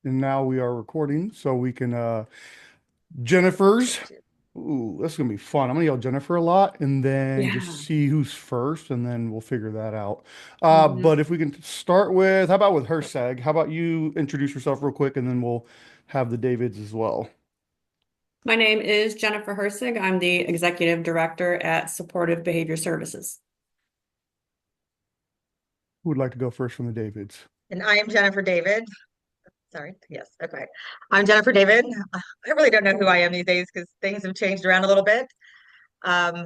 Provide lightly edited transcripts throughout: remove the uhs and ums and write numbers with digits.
And now we are recording, so we can Jennifer's. Ooh, this is gonna be fun. I'm gonna yell Jennifer a lot and then just Yeah. see who's first, and then we'll figure that out. hmm But if we can start with, how about with her seg? How about you introduce yourself real quick, and then we'll have the Davids as well. My name is Jennifer Hersig. I'm the Executive Director at Supportive Behavior Services. Who would like to go first from the Davids? And I am Jennifer David. Sorry. Yes. Okay. I'm Jennifer David. I really don't know who I am these days because things have changed around a little bit. Um,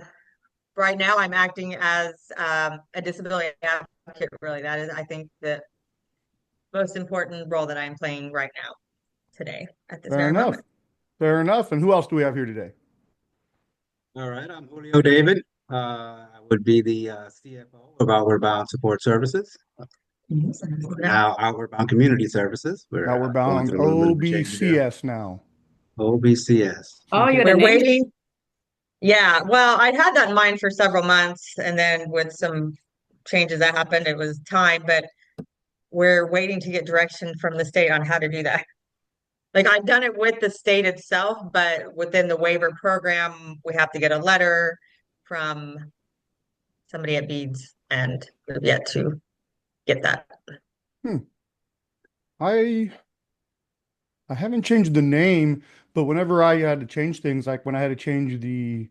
right now, I'm acting as a disability advocate. Really, that is, I think, the most important role that I'm playing right now, today, at this Fair very enough. moment. Fair enough. And who else do we have here today? All right, I'm Julio David. I would be the CFO of Outward Bound Support Services, Now, now Outward Bound Community Services. We're Now we're going bound through a little bit of a change there. OBCS now. OBCS. Oh, you Okay. had a we're name? waiting. Yeah. Well, I'd had that in mind for several months, and then with some changes that happened, it was time. But we're waiting to get direction from the state on how to do that. Like I've done it with the state itself, but within the waiver program, we have to get a letter from somebody at Beads, and we've yet to get that. Hmm. I I haven't changed the name, but whenever I had to change things, like when I had to change the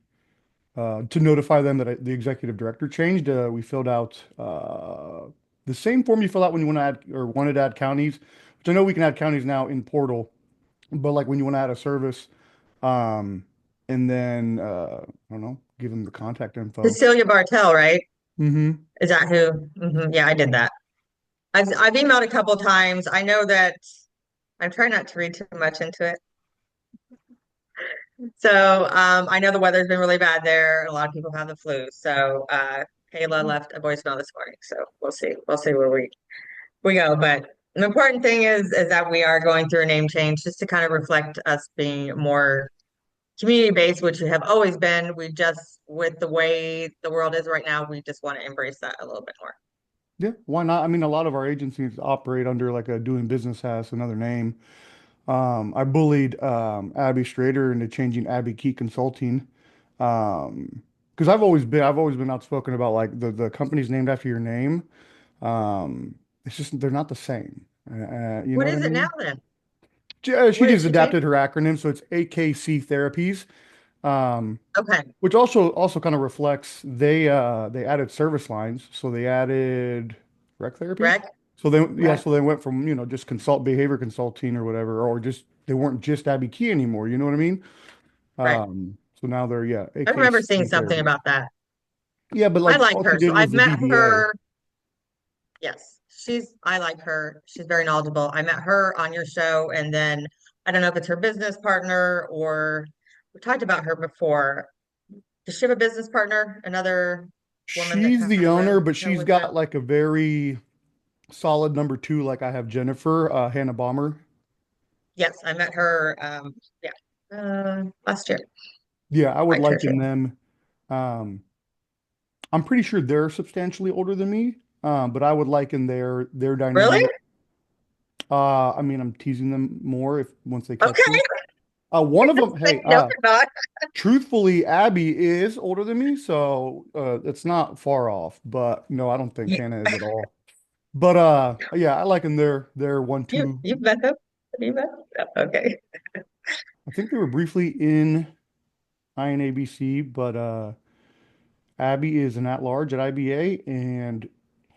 to notify them that the executive director changed, we filled out the same form you fill out when you want to add or wanted to add counties, which I know we can add counties now in Portal, but like when you want to add a service, um, and then I don't know, give them the contact info. Cecilia Bartel, right? Mm-hmm. Is that who? Yeah, I did that. I've emailed a couple times. I know that I'm trying not to read too much into it. So I know the weather's been really bad there. A lot of people have the flu. So Kayla left a voicemail this morning. So we'll see. We'll see where we go. But the important thing is that we are going through a name change just to kind of reflect us being more community based, which we have always been. We just, with the way the world is right now, we just want to embrace that a little bit more. Yeah, why not? I mean, a lot of our agencies operate under like a doing business as another name. I bullied Abby Strader into changing Abby Key Consulting. Because I've always been outspoken about like the company's named after your name. It's just they're not the same. You know What what I is it now mean? then? She What did just she change? adapted her acronym, so it's AKC Therapies. Um, Okay, which also kind of reflects they added service lines, so they added rec therapy. rec, So they yeah, rec. so they went from just behavior consulting or whatever, or just they weren't just Abby Key anymore. You know what I mean? Right. So now they're I remember AKC seeing something therapy. about that. Yeah, but I like like all she her. So did was I've the met DBA. her. Yes, I like her. She's very knowledgeable. I met her on your show, and then I don't know if it's her business partner or we talked about her before. Does she have a business partner? Another woman that She's kind the of owner, went but she's with her? got like a very solid number two, like I have Jennifer, Hannah Bomber. Yes, I met her. Yeah, last year. Yeah, I would Liked her too. liken them. Um, I'm pretty sure they're substantially older than me, but I would liken their Really? dynamic. I mean, I'm teasing them more if once they catch me. Okay. One of them, hey, No, you're not. truthfully, Abby is older than me, so it's not far off. But no, I don't think You, Hannah is at all. But yeah, I liken their one two. you've met them? Have you met them? No, okay. I think they were briefly in INABC, but Abby is an at-large at IBA, and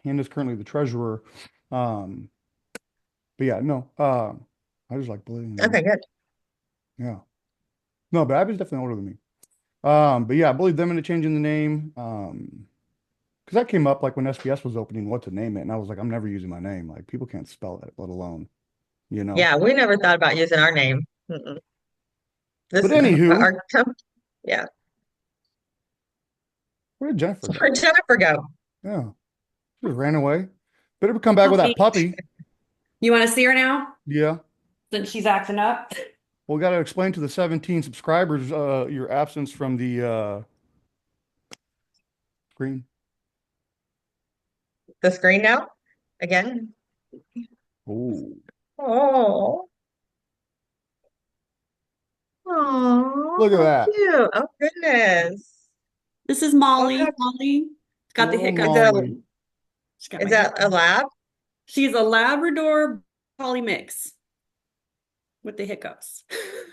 Hannah's currently the treasurer. Um, but yeah, no, I just like bullying them. Okay, good. Yeah. No, but Abby's definitely older than me. But yeah, I bullied them into changing the name. Because that came up like when SBS was opening what to name it, and I was like, I'm never using my name. Like people can't spell it, let alone, you know. Yeah, we never thought about using our name. Mm-mm. But This anywho, yeah. where did Jennifer So go? where'd Jennifer go? Yeah, she just ran away. Better come back with that Puppy. puppy. You want to see her now? Yeah. Since she's acting up? Well, we got to explain to the 17 subscribers your absence from the screen. The screen now? Again? Oh, Oh. Look at how that. cute. Oh, goodness. This is Oh, Molly. how, Molly. She's got the Little is hiccups. that Molly. She's got is my that a hiccups. lab? She's a Labrador Collie mix with the hiccups.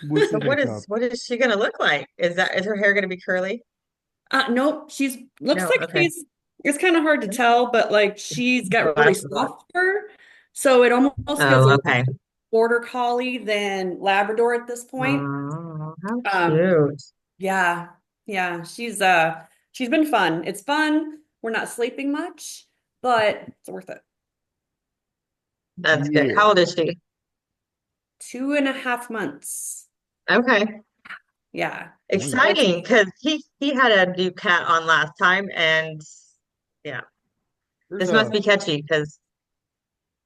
With So the hiccup. what is she gonna look like? Is her hair gonna be curly? Nope, she's looks No, like okay. it's kind of hard to tell, but like she's got really Glasses on. soft fur, so it almost feels a Oh, little okay. border collie than Labrador at this point. Oh, how Um, cute. yeah, yeah, she's been fun. It's fun. We're not sleeping much, but it's worth it. That's good. Yeah. How old is she? 2.5 months. Okay. Yeah. Nice. So it's Exciting because he had a new cat on last time and yeah, There's this must a be catchy because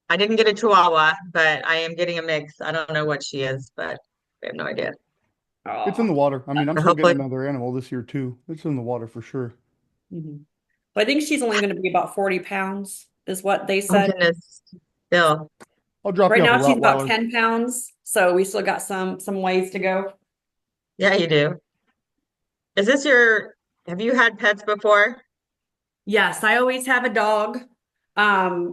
I didn't get a Chihuahua, but I am getting a mix. I don't know what she is, but I have no idea. It's in oh. the water. I mean, I'm still getting Hopefully, another animal this year too. It's in the water for sure. Mhm. But I think she's only going to be about 40 pounds, is what they oh said. goodness. Still, I'll drop Right you off a now she's about Rottweiler. 10 pounds, so we still got some ways to go. yeah, you do. Is this your, have you had pets before? Yes, I always have a dog.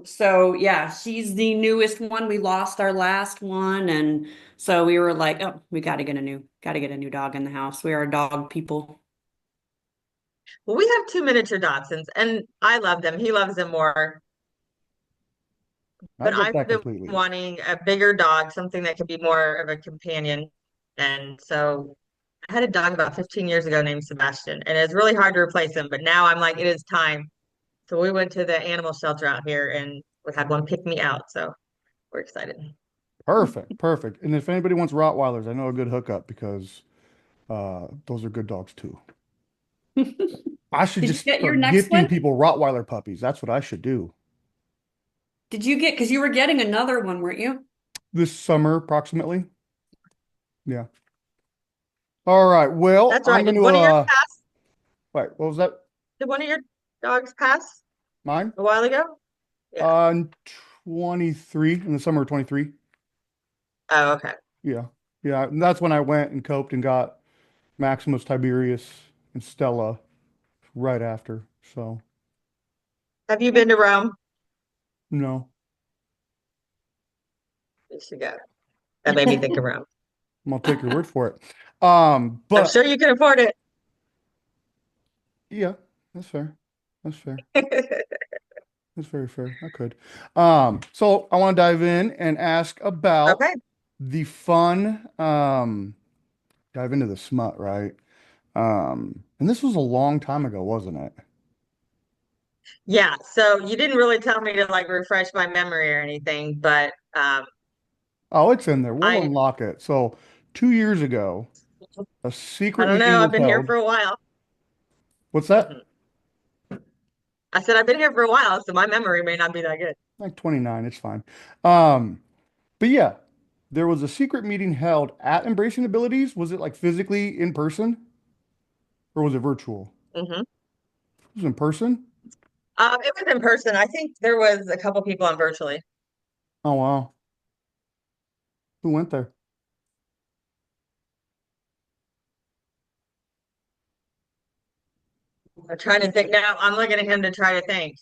So yeah, she's the newest one. We lost our last one, and so we were like, oh, we got to get a new dog in the house. We are dog people. Well, we have two miniature Dachshunds and I love them. He loves them more. I But get I've that been completely. wanting a bigger dog, something that could be more of a companion. And so I had a dog about 15 years ago named Sebastian, and it's really hard to replace him. But now I'm like, it is time. So we went to the animal shelter out here and we had one pick me out. So we're excited. Perfect, perfect. And if anybody wants Rottweilers, I know a good hookup because those are good dogs too. I should Did you just get your start next gifting one? people Rottweiler puppies. That's what I should do. Did you get, because you were getting another one, weren't you? This summer, approximately. Yeah. All right. Well, That's I'm right. going Did to one of yours pass? wait, what was that? Did one of your dogs pass Mine? a while ago? Yeah. In 23, in the summer of 23. Oh, okay. Yeah. Yeah. And that's when I went and coped and got Maximus, Tiberius, and Stella right after. So, Have you been to Rome? no, You should go. That made me think of Rome. I'm gonna take your word for it. I'm But sure you can afford it. yeah, that's fair. That's fair. That's very fair. I could. So I want to dive in and ask about Okay. the fun, dive into the smut, right? And this was a long time ago, wasn't it? Yeah. So you didn't really tell me to like refresh my memory or anything, but Oh, it's in there. We'll I unlock it. So 2 years ago, a I secret don't meeting know. I've was been here held. for a while. What's that? Mhm. I said I've been here for a while, so my memory may not be that good. Like 29, it's fine. Um, but yeah, there was a secret meeting held at Embracing Abilities. Was it like physically in person or was it virtual? Hmm. It was in person. It was in person. I think there was a couple people on virtually. Oh wow. Who went there? I'm trying to think now. I'm looking at him to try to think.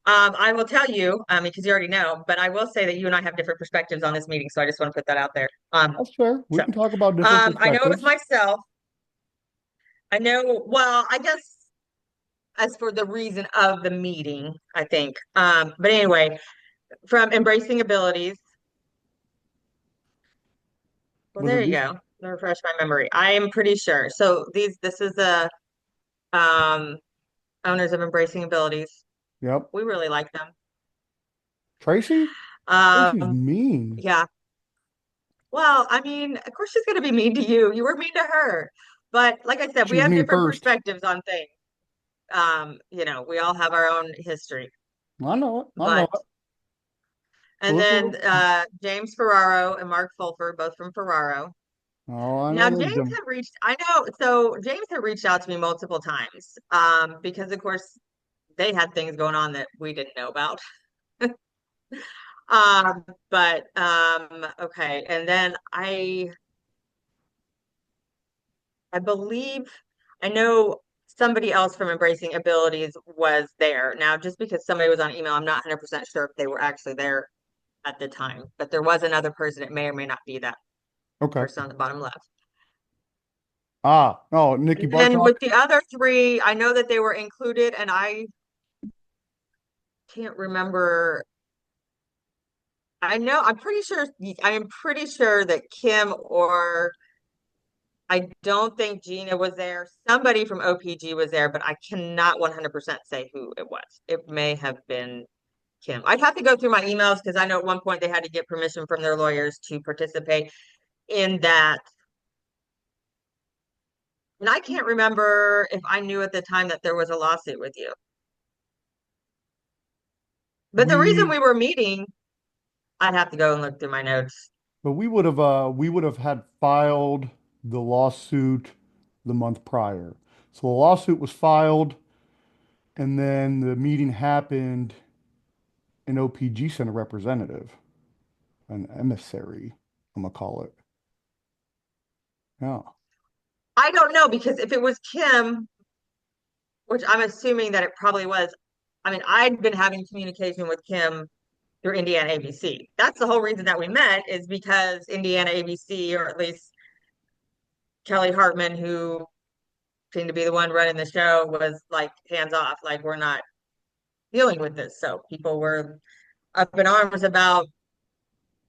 I will tell you, because you already know, but I will say that you and I have different perspectives on this meeting, so I just want to put that out there. That's fair. We So, can talk about different I know it was perspectives. myself. I know, well, I guess as for the reason of the meeting, I think. But anyway, from Embracing Abilities. Well, Was there it you these? go. Refresh my memory. I am pretty sure. So this is the um owners of Embracing Abilities. Yep. We really like them. Tracy? Tracy's Um, mean. yeah. Well, I mean, of course she's gonna be mean to you. You were mean to her. But like I said, She we was have mean different first. perspectives on things. We all have our own history. I know it. I know But it. So and this then was. James Ferraro and Marc Pulfer, both from Ferraro. Oh, I know Now those James them. had reached, I know, so James had reached out to me multiple times. Because of course they had things going on that we didn't know about. But okay, and then I believe, I know somebody else from Embracing Abilities was there. Now, just because somebody was on email, I'm not 100% sure if they were actually there at the time, but there was another person. It may or may not be that Okay. person on the bottom left. Oh, Nikki And then Bartok. with the other three, I know that they were included, and I can't remember. I am pretty sure that Kim or I don't think Gina was there. Somebody from OPG was there, but I cannot 100% say who it was. It may have been Kim. I'd have to go through my emails because I know at one point they had to get permission from their lawyers to participate in that. And I can't remember if I knew at the time that there was a lawsuit with you. But the reason We, we were meeting, I'd have to go and look through my notes. but we would have had filed the lawsuit the month prior. So the lawsuit was filed, and then the meeting happened, and OPG sent a representative, an emissary, I'm gonna call it. Yeah. I don't know because if it was Kim, which I'm assuming that it probably was, I mean, I'd been having communication with Kim through Indiana ABC. That's the whole reason that we met is because Indiana ABC, or at least Kelly Hartman, who seemed to be the one running the show, was like hands off, like we're not dealing with this. So people were up in arms about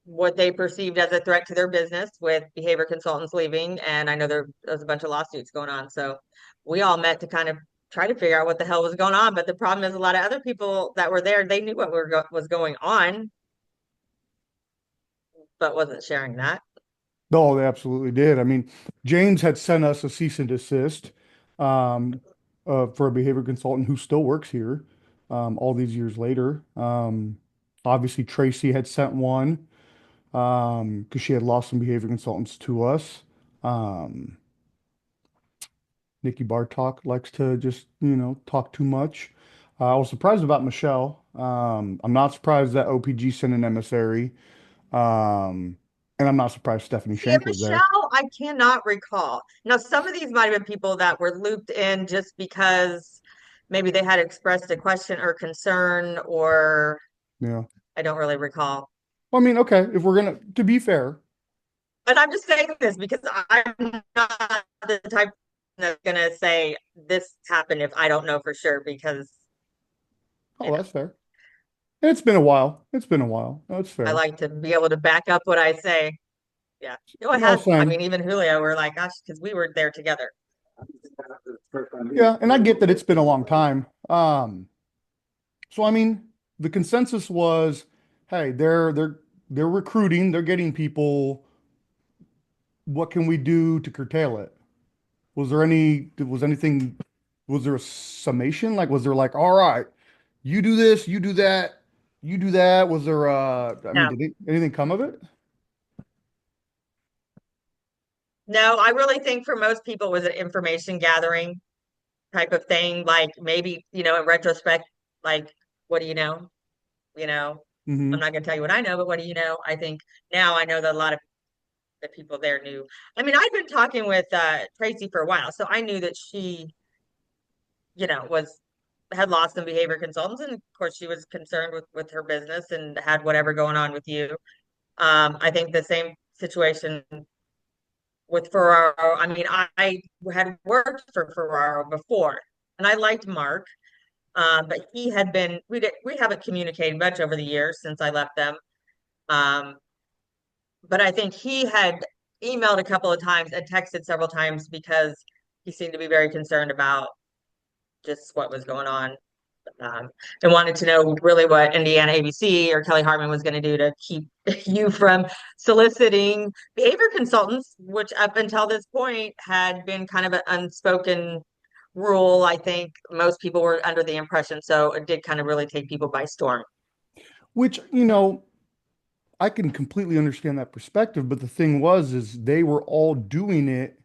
what they perceived as a threat to their business with behavior consultants leaving. And I know there's a bunch of lawsuits going on. So we all met to kind of try to figure out what the hell was going on. But the problem is a lot of other people that were there, they knew what was going on, but wasn't sharing that. No, they absolutely did. I mean, James had sent us a cease and desist um, for a behavior consultant who still works here all these years later. Obviously, Traci had sent one because she had lost some behavior consultants to us. Um, Nikki Bartok likes to just, talk too much. I was surprised about Michelle. I'm not surprised that OPG sent an emissary. Um, and I'm not surprised Stephanie See, and Schank was there. Michelle, I cannot recall. Now, some of these might have been people that were looped in just because maybe they had expressed a question or concern, or Yeah. I don't really recall. Well, I mean, okay, if we're gonna, to be fair, And I'm just saying this because I'm not the type that's gonna say this happened if I don't know for sure because, you oh, know, that's fair. It's been a while. It's been a while. That's I fair. like to be able to back up what I say. Yeah. You know, it No, has, I same. mean, even Julio, we're like, gosh, because we were there together. Yeah, and I get that it's been a long time. So I mean, the consensus was, hey, they're recruiting, they're getting people. What can we do to curtail it? Was anything, was there a summation? Like, was there like, all right, you do this, you do that, you do that? Was there, I mean, No, did anything come of it? no, I really think for most people it was an information gathering type of thing. Like maybe, in retrospect, like, what do you know? You know, I'm Hmm. not gonna tell you what I know, but what do you know? I think now I know that a lot of the people there knew. I mean, I'd been talking with Traci for a while, so I knew that she, was had lost some behavior consultants, and of course she was concerned with her business and had whatever going on with you. I think the same situation with Ferraro. I mean, I had worked for Ferraro before, and I liked Mark, but he had been we haven't communicated much over the years since I left them. Um, but I think he had emailed a couple of times and texted several times because he seemed to be very concerned about just what was going on, um, and wanted to know really what Indiana ABC or Kelly Hartman was going to do to keep you from soliciting behavior consultants, which up until this point had been kind of an unspoken rule. I think most people were under the impression, so it did kind of really take people by storm. Which, I can completely understand that perspective, but the thing is they were all doing it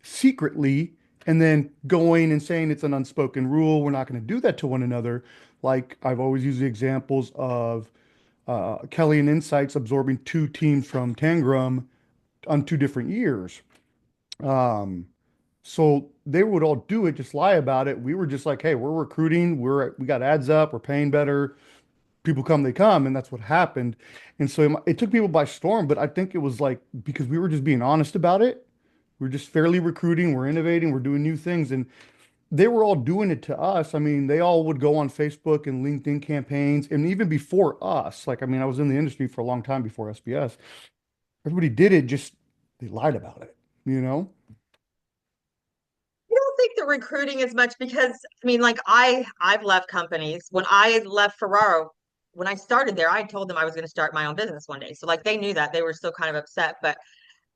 secretly and then going and saying it's an unspoken rule. We're not going to do that to one another. Like I've always used the examples of Kelly and Insights absorbing two teams from Tangram on 2 different years. Um, So they would all do it, just lie about it. We were just like, hey, we're recruiting, we got ads up, we're paying better. People come, they come, and that's what happened. And so it took people by storm, but I think it was like because we were just being honest about it. We're just fairly recruiting, we're innovating, we're doing new things, and they were all doing it to us. I mean, they all would go on Facebook and LinkedIn campaigns, and even before us, like I mean, I was in the industry for a long time before SBS. Everybody did it, just they lied about it, you know? I don't think the recruiting as much because I mean, like I've left companies. When I left Ferraro, when I started there, I told them I was going to start my own business one day. So like they knew that. They were still kind of upset. But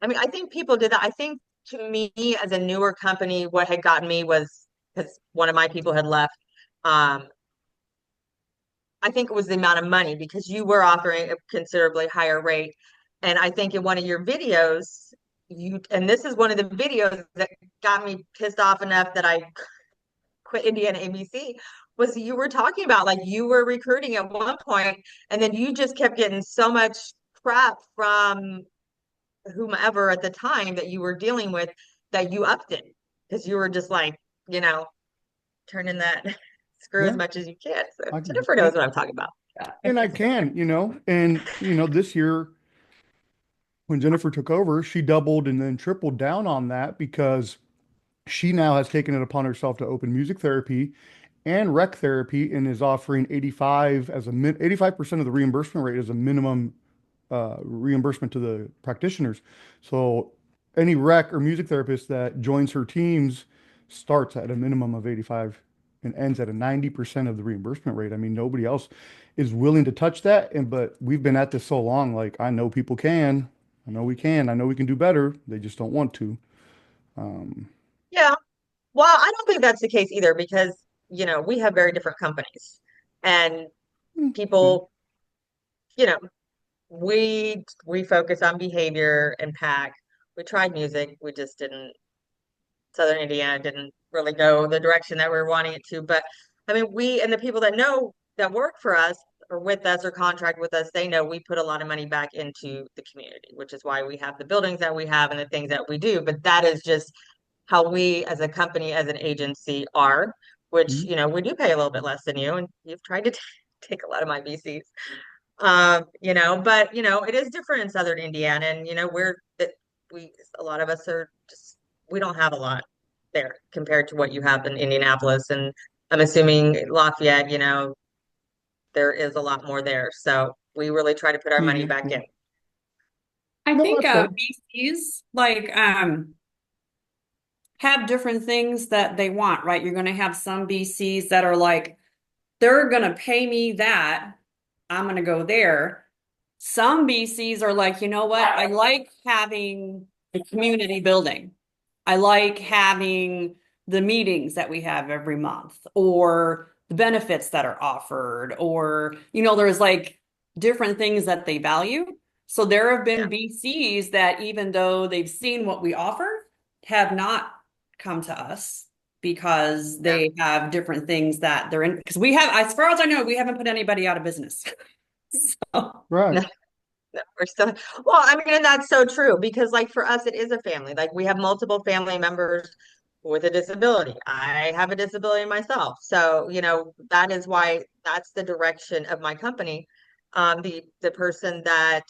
I mean, I think people did that. I think to me as a newer company, what had gotten me was because one of my people had left. Um, I think it was the amount of money because you were offering a considerably higher rate. And I think in one of your videos, and this is one of the videos that got me pissed off enough that I quit Indiana ABC, was you were talking about like you were recruiting at one point, and then you just kept getting so much crap from whomever at the time that you were dealing with that you upped it because you were just like, you know, turning that screw as Yeah, much as you can. So I, Jennifer knows and, what I'm talking about. Yeah. and I can, this year when Jennifer took over, she doubled and then tripled down on that because she now has taken it upon herself to open music therapy and rec therapy and is offering 85% of the reimbursement rate as a minimum reimbursement to the practitioners. So any rec or music therapist that joins her teams starts at a minimum of 85 and ends at a 90% of the reimbursement rate. I mean, nobody else is willing to touch that. But we've been at this so long, like I know people can, I know we can, I know we can do better. They just don't want to. Um, Yeah. Well, I don't think that's the case either because, you know, we have very different companies and yeah. people, you know, we focus on behavior and pack. We tried music, we just didn't Southern Indiana didn't really go the direction that we were wanting it to. But I mean, we and the people that know that work for us or with us or contract with us, they know we put a lot of money back into the community, which is why we have the buildings that we have and the things that we do. But that is just how we as a company, as an agency are, which, Mhm. you know, we do pay a little bit less than you, and you've tried to take a lot of my VCs. You know, but you know, it is different in Southern Indiana, and you know, we a lot of us are just we don't have a lot there compared to what you have in Indianapolis, and I'm assuming Lafayette, you know, there is a lot more there. So we really try to put our money Medium. back Yeah. in. I No, think that's fair. VCs have different things that they want, right? You're going to have some VCs that are like, they're going to pay me that. I'm going to go there. Some VCs are like, you know what? I like having the community building. I like having the meetings that we have every month or the benefits that are offered, or, there's like different things that they value. So there have Yeah, been VCs that, even though they've seen what we offer, have not come to us because yeah. they have different things that they're in. Because we have, as far as I know, we haven't put anybody out of business. So, Right. No, no, we're still well, I mean, and that's so true because like for us, it is a family. Like we have multiple family members with a disability. I have a disability myself. So, you know, that is why that's the direction of my company. The person that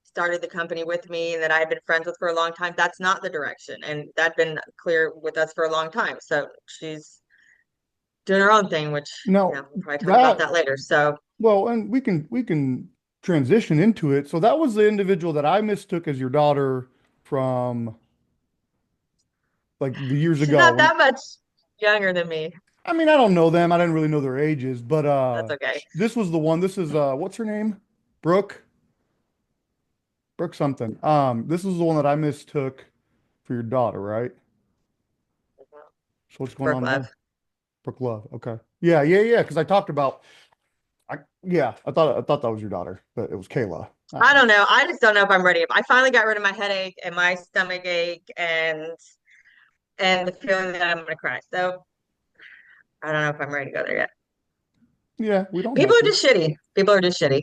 started the company with me and that I had been friends with for a long time, that's not the direction. And that'd been clear with us for a long time. So she's doing her own thing, which, you Now know, we'll probably talk about that that later. So well, and we can transition into it. So that was the individual that I mistook as your daughter from like the years she's ago. not When that much younger than me. I mean, I don't know them. I didn't really know their ages, but That's okay. this was the one. This is what's her name? Brooke. Brooke something. This is the one that I mistook for your daughter, right? So what's going Brooke on Love. there? Brooke Love. Okay. Yeah, yeah, yeah. Because I talked about yeah, I thought that was your daughter, but it was Kayla. I don't know. I just don't know if I'm ready. I finally got rid of my headache and my stomach ache and the feeling that I'm gonna cry. So I don't know if I'm ready to go there yet. Yeah, we don't People have are to. just shitty. People are just shitty.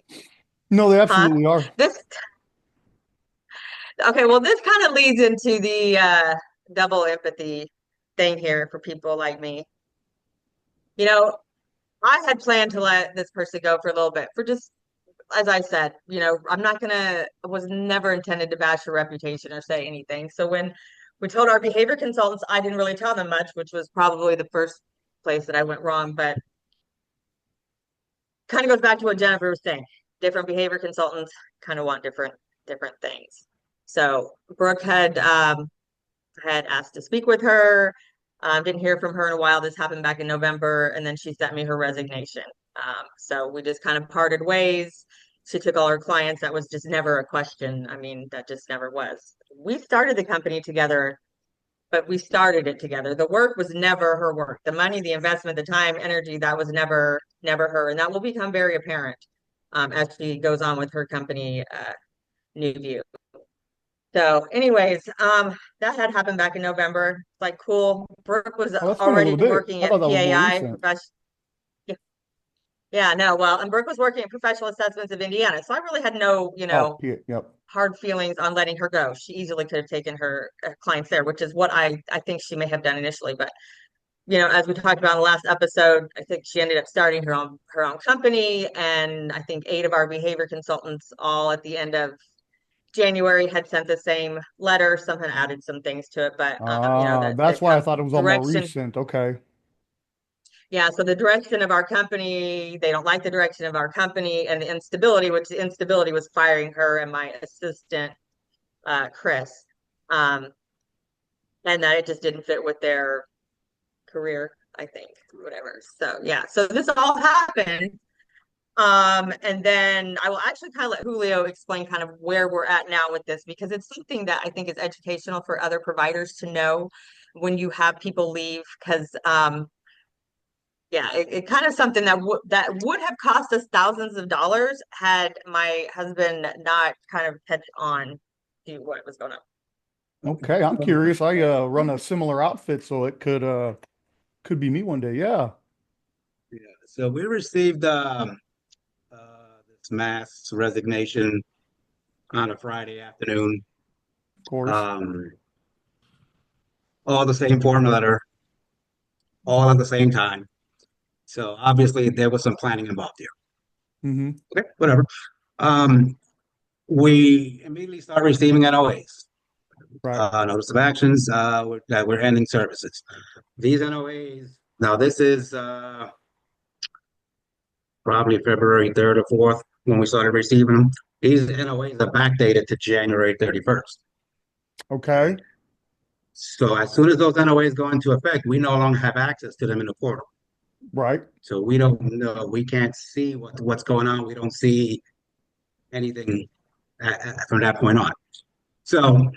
No, they Huh? absolutely are. This okay, well this kind of leads into the double empathy thing here for people like me. You know, I had planned to let this person go for a little bit for just, as I said, I'm not gonna, I was never intended to bash her reputation or say anything. So when we told our behavior consultants, I didn't really tell them much, which was probably the first place that I went wrong, but kind of goes back to what Jennifer was saying. Different behavior consultants kind of want different things. So Brooke had asked to speak with her. Didn't hear from her in a while. This happened back in November, and then she sent me her resignation. So we just kind of parted ways. She took all her clients. That was just never a question. I mean, that just never was. We started the company together, but we started it together. The work was never her work. The money, the investment, the time, energy, that was never her. And that will become very apparent as she goes on with her company, New View. So, anyways, that had happened back in November. It's like, cool. Brooke was Oh, that's been a already little bit. working I at thought that was more PAI, recent. yeah, no, well, and Brooke was working at Professional Assessments of Indiana. So I really had no, Oh, yeah, yep. hard feelings on letting her go. She easily could have taken her clients there, which is what I think she may have done initially. But as we talked about in the last episode, I think she ended up starting her own company, and I think 8 of our behavior consultants, all at the end of January, had sent the same letter. Some had added some things to it, but That's why I thought it was all more direction. recent. Okay. Yeah, so the direction of our company, they don't like the direction of our company, and the instability, which the instability was firing her and my assistant, Chris, um, and that it just didn't fit with their career, I think, whatever. So yeah, so this all happened. And then I will actually kind of let Julio explain kind of where we're at now with this, because it's something that I think is educational for other providers to know when you have people leave, because yeah, it kind of something that would have cost us thousands of dollars had my husband not kind of catch on to what was going Okay, I'm curious. I run a similar outfit, so it could be me one day. Yeah, of Yeah. So we received this mass resignation on a Friday afternoon. course. Um, all the same form letter, all at the same time. So obviously there was some planning involved here. Mm-hmm. Okay, whatever. Um, we immediately start receiving NOAs, Right. notice of actions that we're ending services. These NOAs, now this is probably February 3rd or 4th when we started receiving them. These NOAs are backdated to January 31st. Okay. So as soon as those NOAs go into effect, we no longer have access to them in the portal. Right. So we don't know, we can't see what's going on. We don't see anything from that point on. So,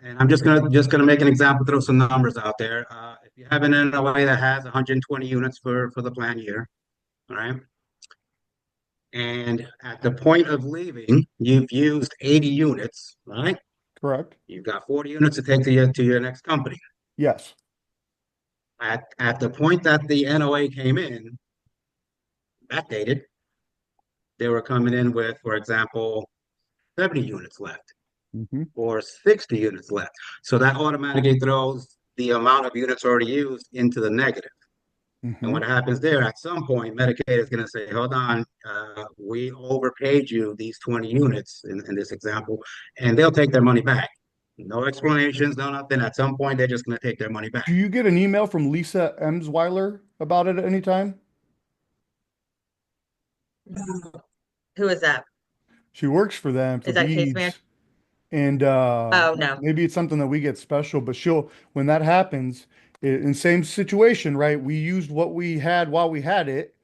and I'm just gonna make an example, throw some numbers out there. If you have an NOA that has 120 units for the plan year, all right, and at the point of leaving, you've used 80 units, right? Correct. You've got 40 units to take to your next company. Yes. At the point that the NOA came in, backdated, they were coming in with, for example, 70 units left Mm-hmm. or 60 units left. So that automatically throws the amount of units already used into the negative. And Mm-hmm. what happens there, at some point, Medicaid is going to say, hold on, we overpaid you these 20 units in this example, and they'll take their money back. No explanations, no nothing. At some point, they're just going to take their money back. Do you get an email from Lisa Emsweiler about it at any time? Who is that? She works for them for Is that case man? beads, and Oh, no. maybe it's something that we get special, but she'll when that happens, in same situation, right? We used what we had while we had it.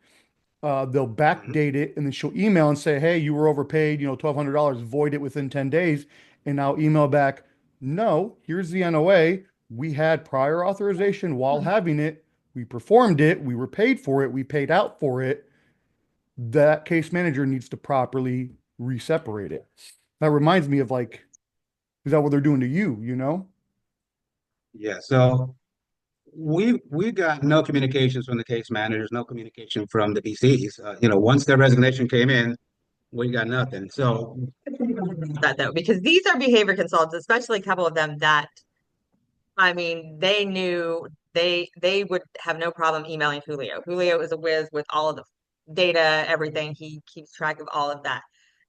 They'll Mhm. backdate it, and then she'll email and say, "Hey, you were overpaid, $1,200, void it within 10 days." And I'll email back, "No, here's the NOA. We had prior authorization while having it. We performed it. We were paid for it. We paid out for it. That case manager needs to properly reseparate it." That reminds me of like, is that what they're doing to you, you know? Yeah, so we got no communications from the case managers, no communication from the BCs. Once their resignation came in, we got nothing. So That though, because these are behavior consultants, especially a couple of them that I mean, they knew they would have no problem emailing Julio. Julio is a whiz with all of the data, everything. He keeps track of all of that.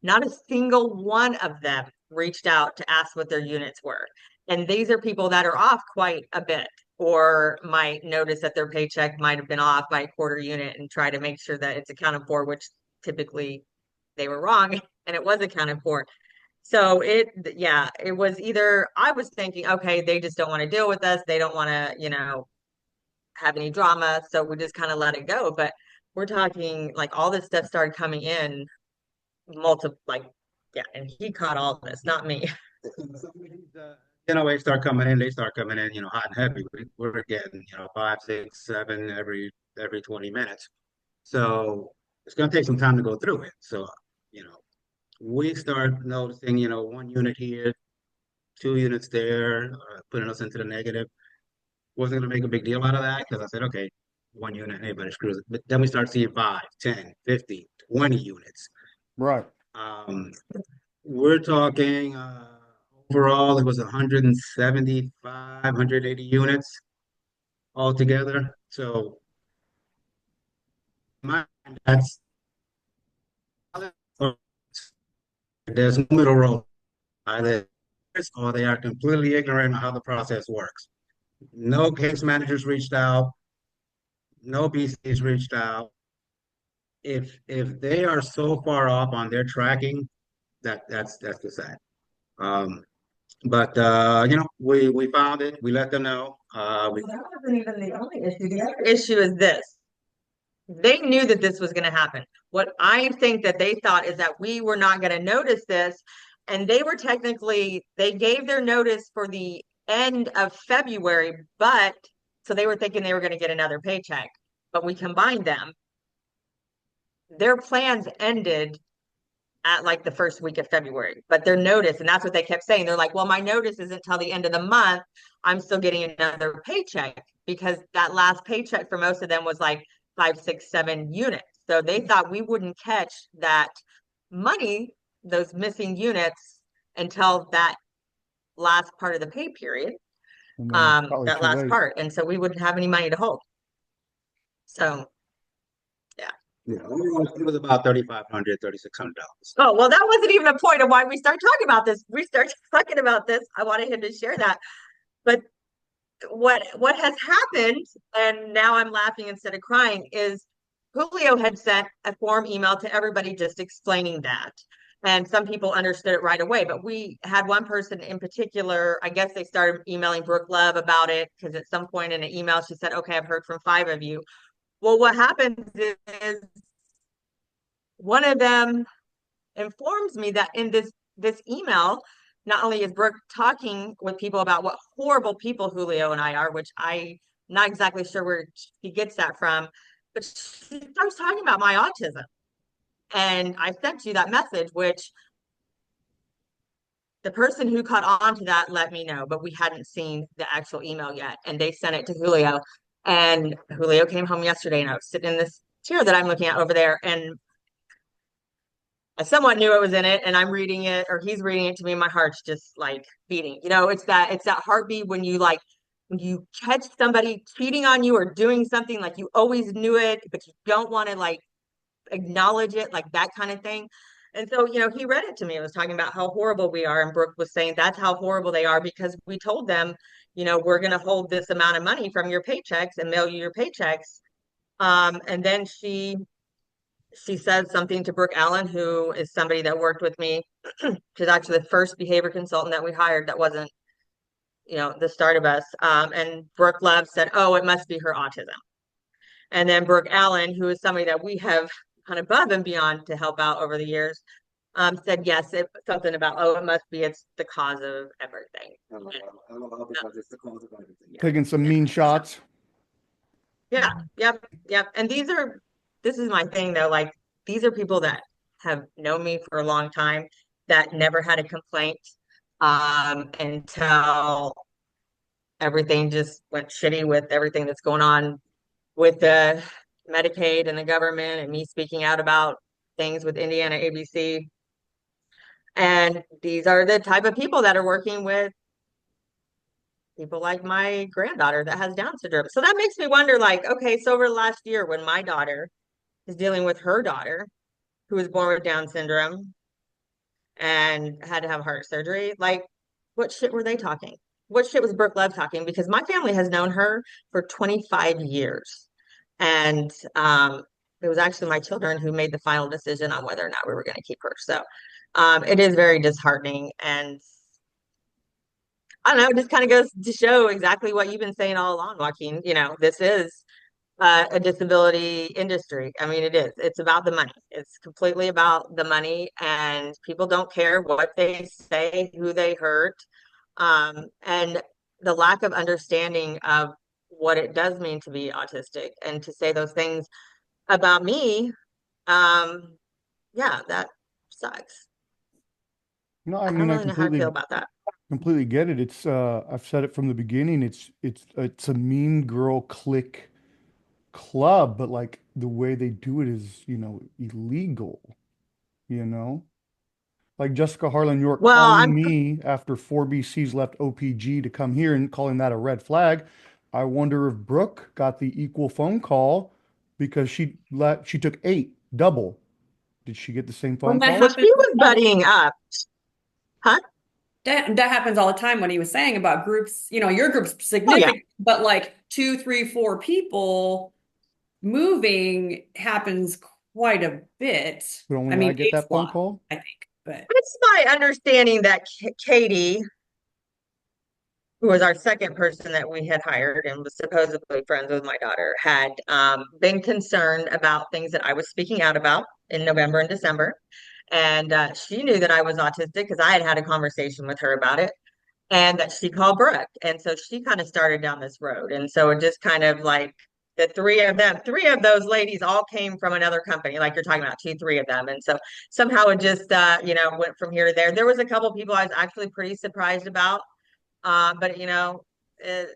Not a single one of them reached out to ask what their units were. And these are people that are off quite a bit, or might notice that their paycheck might have been off by a quarter unit and try to make sure that it's accounted for, which typically they were wrong and it was accounted for. So yeah, it was either I was thinking, okay, they just don't want to deal with us. They don't want to, have any drama. So we just kind of let it go. But we're talking like all this stuff started coming in like, yeah, and he caught all this, not me. They start coming in. They start coming in, hot and heavy. We're getting, five, six, seven every 20 minutes. So it's going to take some time to go through it. So, you know, we start noticing, one unit here, two units there, putting us into the negative. Wasn't going to make a big deal out of that because I said, okay, one unit, anybody screws it. But then we start seeing 5, 10, 50, 20 units. Right. Um, we're talking overall, it was 175, 180 units altogether. So my that's there's no middle road. Either or they are completely ignorant of how the process works. No case managers reached out, no BCs reached out. If they are so far off on their tracking, that's just sad. Um, but we found it. We let them know. We That wasn't even the only issue. The other issue is this. They knew that this was going to happen. What I think that they thought is that we were not going to notice this. And they gave their notice for the end of February, but so they were thinking they were going to get another paycheck. But we combined them. Their plans ended at like the first week of February, but their notice, and that's what they kept saying. They're like, well, my notice isn't till the end of the month. I'm still getting another paycheck because that last paycheck for most of them was like 5, 6, 7 units. So they thought we wouldn't catch that money, those missing units, until that last part of the pay period, And then it's probably that too last late. part. And so we wouldn't have any money to hold. So yeah. it was about $3,500, $3,600. Oh, well, that wasn't even a point of why we started talking about this. We started talking about this. I wanted him to share that. But what has happened, and now I'm laughing instead of crying, is Julio had sent a form email to everybody just explaining that. And some people understood it right away. But we had one person in particular, I guess they started emailing Brooke Love about it because at some point in an email, she said, okay, I've heard from 5 of you. Well, what happens is one of them informs me that in this email, not only is Brooke talking with people about what horrible people Julio and I are, which I'm not exactly sure where she gets that from, but she starts talking about my autism. And I sent you that message, which the person who caught on to that let me know, but we hadn't seen the actual email yet. And they sent it to Julio. And Julio came home yesterday and I was sitting in this chair that I'm looking at over there. And I somewhat knew it was in it and I'm reading it or he's reading it to me and my heart's just like beating. It's that heartbeat when you catch somebody cheating on you or doing something like you always knew it, but you don't want to like acknowledge it, like that kind of thing. And so, he read it to me. It was talking about how horrible we are. And Brooke was saying that's how horrible they are because we told them, we're going to hold this amount of money from your paychecks and mail you your paychecks. And then she said something to Brooke Allen, who is somebody that worked with me. She's actually the first behavior consultant that we hired that wasn't, the start of us. And Brooke Love said, oh, it must be her autism. And then Brooke Allen, who is somebody that we have gone above and beyond to help out over the years, said yes, something about, oh, it's the cause of everything. Taking some mean shots. Yeah, yep, yep. And this is my thing though, like these are people that have known me for a long time that never had a complaint until everything just went shitty with everything that's going on with the Medicaid and the government and me speaking out about things with Indiana ABC. And these are the type of people that are working with people like my granddaughter that has Down syndrome. So that makes me wonder, like, okay, so over the last year when my daughter is dealing with her daughter who was born with Down syndrome and had to have heart surgery, like, what shit were they talking? What shit was Brooke Love talking? Because my family has known her for 25 years. And it was actually my children who made the final decision on whether or not we were going to keep her. So it is very disheartening. And I don't know, it just kind of goes to show exactly what you've been saying all along, Joaquin. You know, this is a disability industry. I mean, it is. It's about the money. It's completely about the money, and people don't care what they say, who they hurt, and the lack of understanding of what it does mean to be autistic and to say those things about me. Um, yeah, that sucks. No, I I don't mean, I really know how to feel completely about that. completely get it. It's I've said it from the beginning. It's a mean girl clique club, but like the way they do it is, illegal, you know? Like Jessica Harlan York Well, calling I'm me after 4BC's left OPG to come here and calling that a red flag. I wonder if Brooke got the equal phone call because she took 8, double. Did she get the same When phone that well, call? happens, she was buddying up, huh? that happens all the time when he was saying about groups, your group's Oh yeah. significant, but like two, three, four people moving happens quite a bit. But I only I mean, get eight's that a phone lot, call? I think, but It's my understanding that Katie, who was our second person that we had hired and was supposedly friends with my daughter, had been concerned about things that I was speaking out about in November and December. And she knew that I was autistic because I had had a conversation with her about it, and that she called Brooke. And so she kind of started down this road. And so it just kind of like the three of those ladies all came from another company, like you're talking about, two, three of them. And so somehow it just, went from here to there. There was a couple people I was actually pretty surprised about. But it,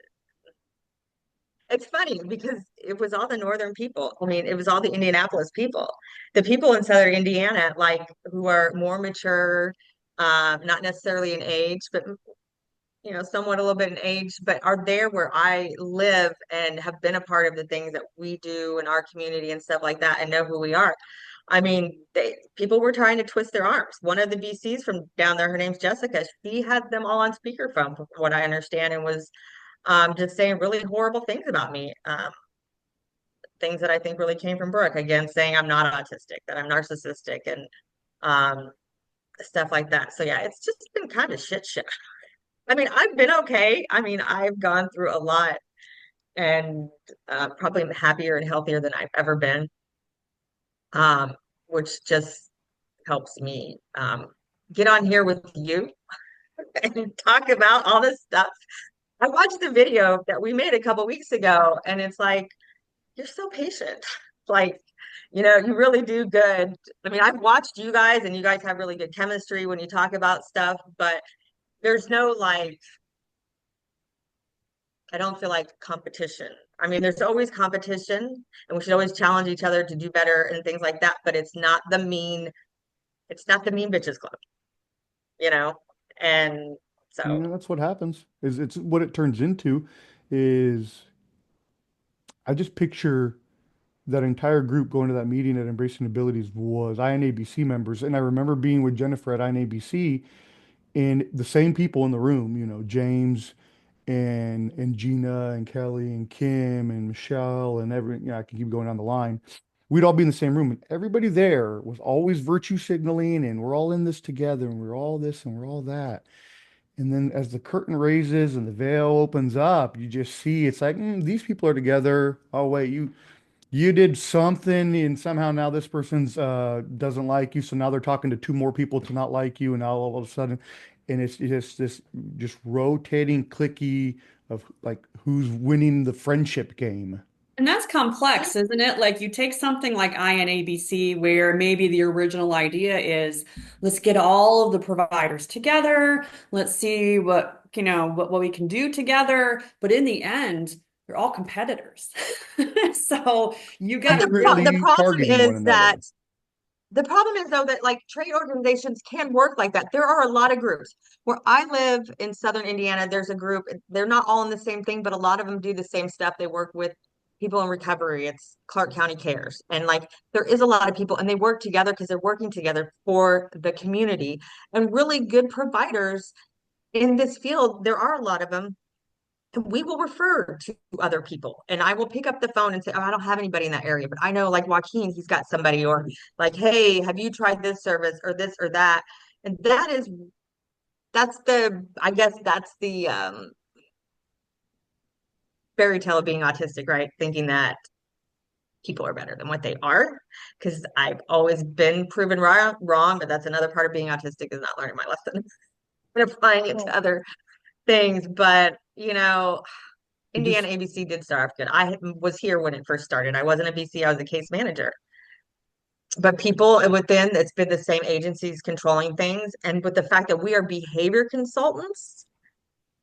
it's funny because it was all the northern people. I mean, it was all the Indianapolis people. The people in southern Indiana, like who are more mature, not necessarily in age, but somewhat a little bit in age, but are there where I live and have been a part of the things that we do in our community and stuff like that and know who we are. I mean, people were trying to twist their arms. One of the BCs from down there, her name's Jessica. She had them all on speakerphone, from what I understand, and was just saying really horrible things about me. Things that I think really came from Brooke. Again, saying I'm not autistic, that I'm narcissistic, and um, stuff like that. So yeah, it's just been kind of shit show. I mean, I've been okay. I mean, I've gone through a lot and probably am happier and healthier than I've ever been, um, which just helps me get on here with you and talk about all this stuff. I watched the video that we made a couple weeks ago, and it's like, you're so patient. Like, you really do good. I mean, I've watched you guys, and you guys have really good chemistry when you talk about stuff, but there's no like, I don't feel like competition. I mean, there's always competition, and we should always challenge each other to do better and things like that, but it's not the mean bitches club, you know? And so That's what happens. Is it's what it turns into is I just picture that entire group going to that meeting at Embracing Abilities was INABC members. And I remember being with Jennifer at INABC and the same people in the room, James and Gina and Kelly and Kim and Michelle and I can keep going down the line. We'd all be in the same room, and everybody there was always virtue signaling, and we're all in this together, and we're all this and we're all that. And then as the curtain raises and the veil opens up, you just see it's like these people are together. Oh wait, you did something, and somehow now this person's doesn't like you, so now they're talking to two more people to not like you, and now all of a sudden, and it's just this just rotating clicky of like who's winning the friendship game. and that's complex, isn't it? Like you take something like INABC, where maybe the original idea is let's get all of the providers together, let's see what we can do together. But in the end, they're all competitors. So you got but to the really, the Secretly problem targeting one is that another. The problem is though that like trade organizations can work like that. There are a lot of groups. Where I live in Southern Indiana, there's a group. They're not all in the same thing, but a lot of them do the same stuff. They work with people in recovery. It's Clark County Cares. And like there is a lot of people and they work together because they're working together for the community and really good providers in this field. There are a lot of them. And we will refer to other people and I will pick up the phone and say, oh, I don't have anybody in that area, but I know like Joaquin, he's got somebody, or like, hey, have you tried this service or this or that? And that's the, I guess that's the fairy tale of being autistic, right? Thinking that people are better than what they are. Because I've always been proven wrong, but that's another part of being autistic is not learning my lesson and applying it to Well, other things. But you know, you just Indiana ABC did start off good. I was here when it first started. I wasn't a BC, I was a case manager. But people within, it's been the same agencies controlling things. And with the fact that we are behavior consultants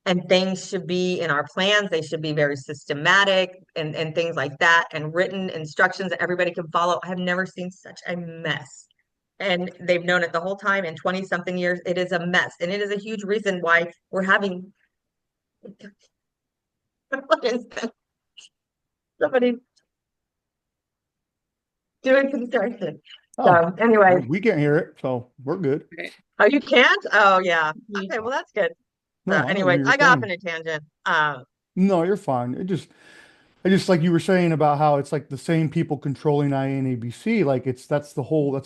and things should be in our plans, they should be very systematic and things like that, and written instructions that everybody can follow. I have never seen such a mess. And they've known it the whole time in 20 something years. It is a mess. And it is a huge reason why we're having what is that? Somebody doing construction. oh, So anyway, we can't hear it, so we're good. Okay. oh, you can't? Oh, yeah. Mhm. Okay, well, that's good. So No, I know what anyways, you're I got off saying. on a tangent. No, you're fine. I just like you were saying about how it's like the same people controlling INABC. Like that's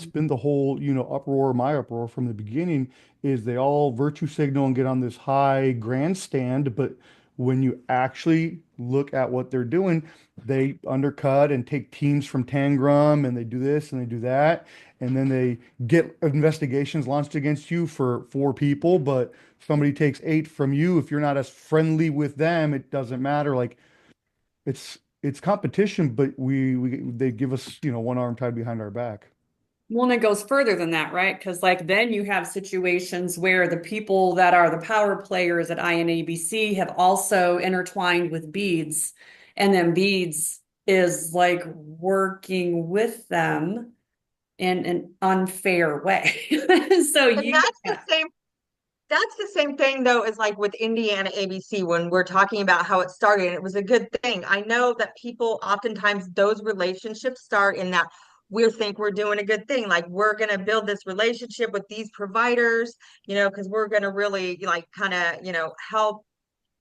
been the whole, uproar, my uproar from the beginning is they all virtue signal and get on this high grandstand, but when you actually look at what they're doing, they undercut and take teams from Tangram and they do this and they do that. And then they get investigations launched against you for 4 people, but somebody takes 8 from you. If you're not as friendly with them, it doesn't matter. Like it's competition, but we they give us, one arm tied behind our back. Well, and it goes further than that, right? Because like then you have situations where the people that are the power players at INABC have also intertwined with Beads, and then Beads is like working with them in an unfair way. So and you that's the same thing though as like with Indiana ABC when we're talking about how it started and it was a good thing. I know that people oftentimes those relationships start in that we think we're doing a good thing. Like we're going to build this relationship with these providers, because we're going to really like kind of, help.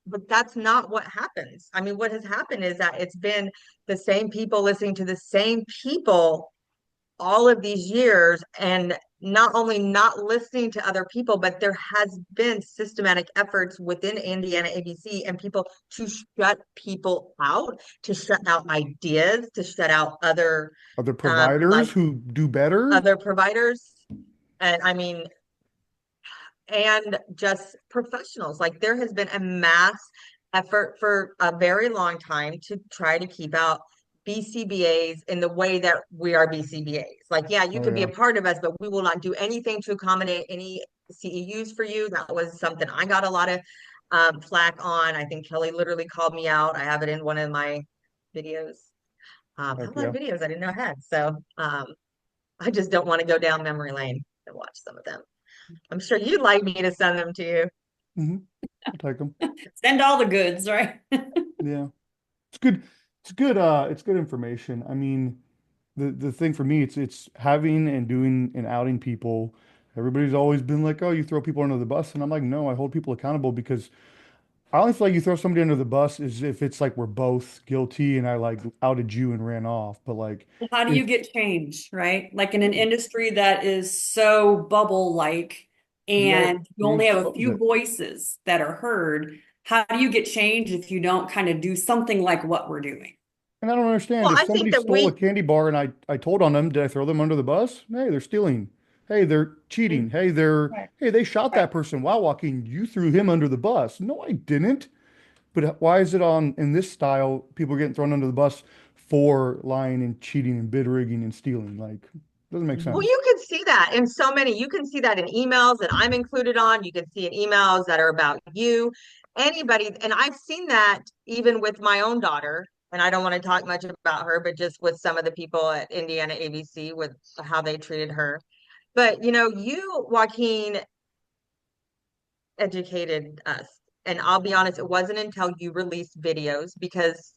But that's not what happens. I mean, what has happened is that it's been the same people listening to the same people all of these years and not only not listening to other people, but there has been systematic efforts within Indiana ABC and people to shut people out, to shut out ideas, to shut out other Other like providers who do better. other providers. And I mean, and just professionals. Like there has been a mass effort for a very long time to try to keep out BCBAs in the way that we are BCBAs. Like, yeah, you Oh can be a yeah. part of us, but we will not do anything to accommodate any CEUs for you. That was something I got a lot of flack on. I think Kelly literally called me out. I have it in one of my videos. I have Heck a lot yeah. of videos I didn't know I had. So I just don't want to go down memory lane and watch some of them. I'm sure you'd like me to send them to you. Hmm. I'll take them. send all the goods, right? Yeah. It's good. It's good information. I mean, the thing for me, it's having and doing and outing people. Everybody's always been like, oh, you throw people under the bus. And I'm like, no, I hold people accountable because I only feel like you throw somebody under the bus is if it's like we're both guilty and I like outed you and ran off. But like How do if you get change, right? Like in an industry that is so bubble-like and you you only have a expose few it. voices that are heard, how do you get change if you don't kind of do something like what we're doing? And I don't understand Well, if I think somebody that stole a we, candy bar and I told on them, did I throw them under the bus? Hey, they're stealing. Hey, they're cheating. Right. Hey, they shot Right. that person while walking. You threw him under the bus. No, I didn't. But why is it on in this style, people are getting thrown under the bus for lying and cheating and bid rigging and stealing? Like, doesn't make well, Mhm. sense. you can see that in so many. You can see that in emails that I'm included on. You can see in emails that are about you, anybody. And I've seen that even with my own daughter. and I don't want to talk much about her, but just with some of the people at Indiana ABC with how they treated her. But you, Joaquin, educated us. And I'll be honest, it wasn't until you released videos because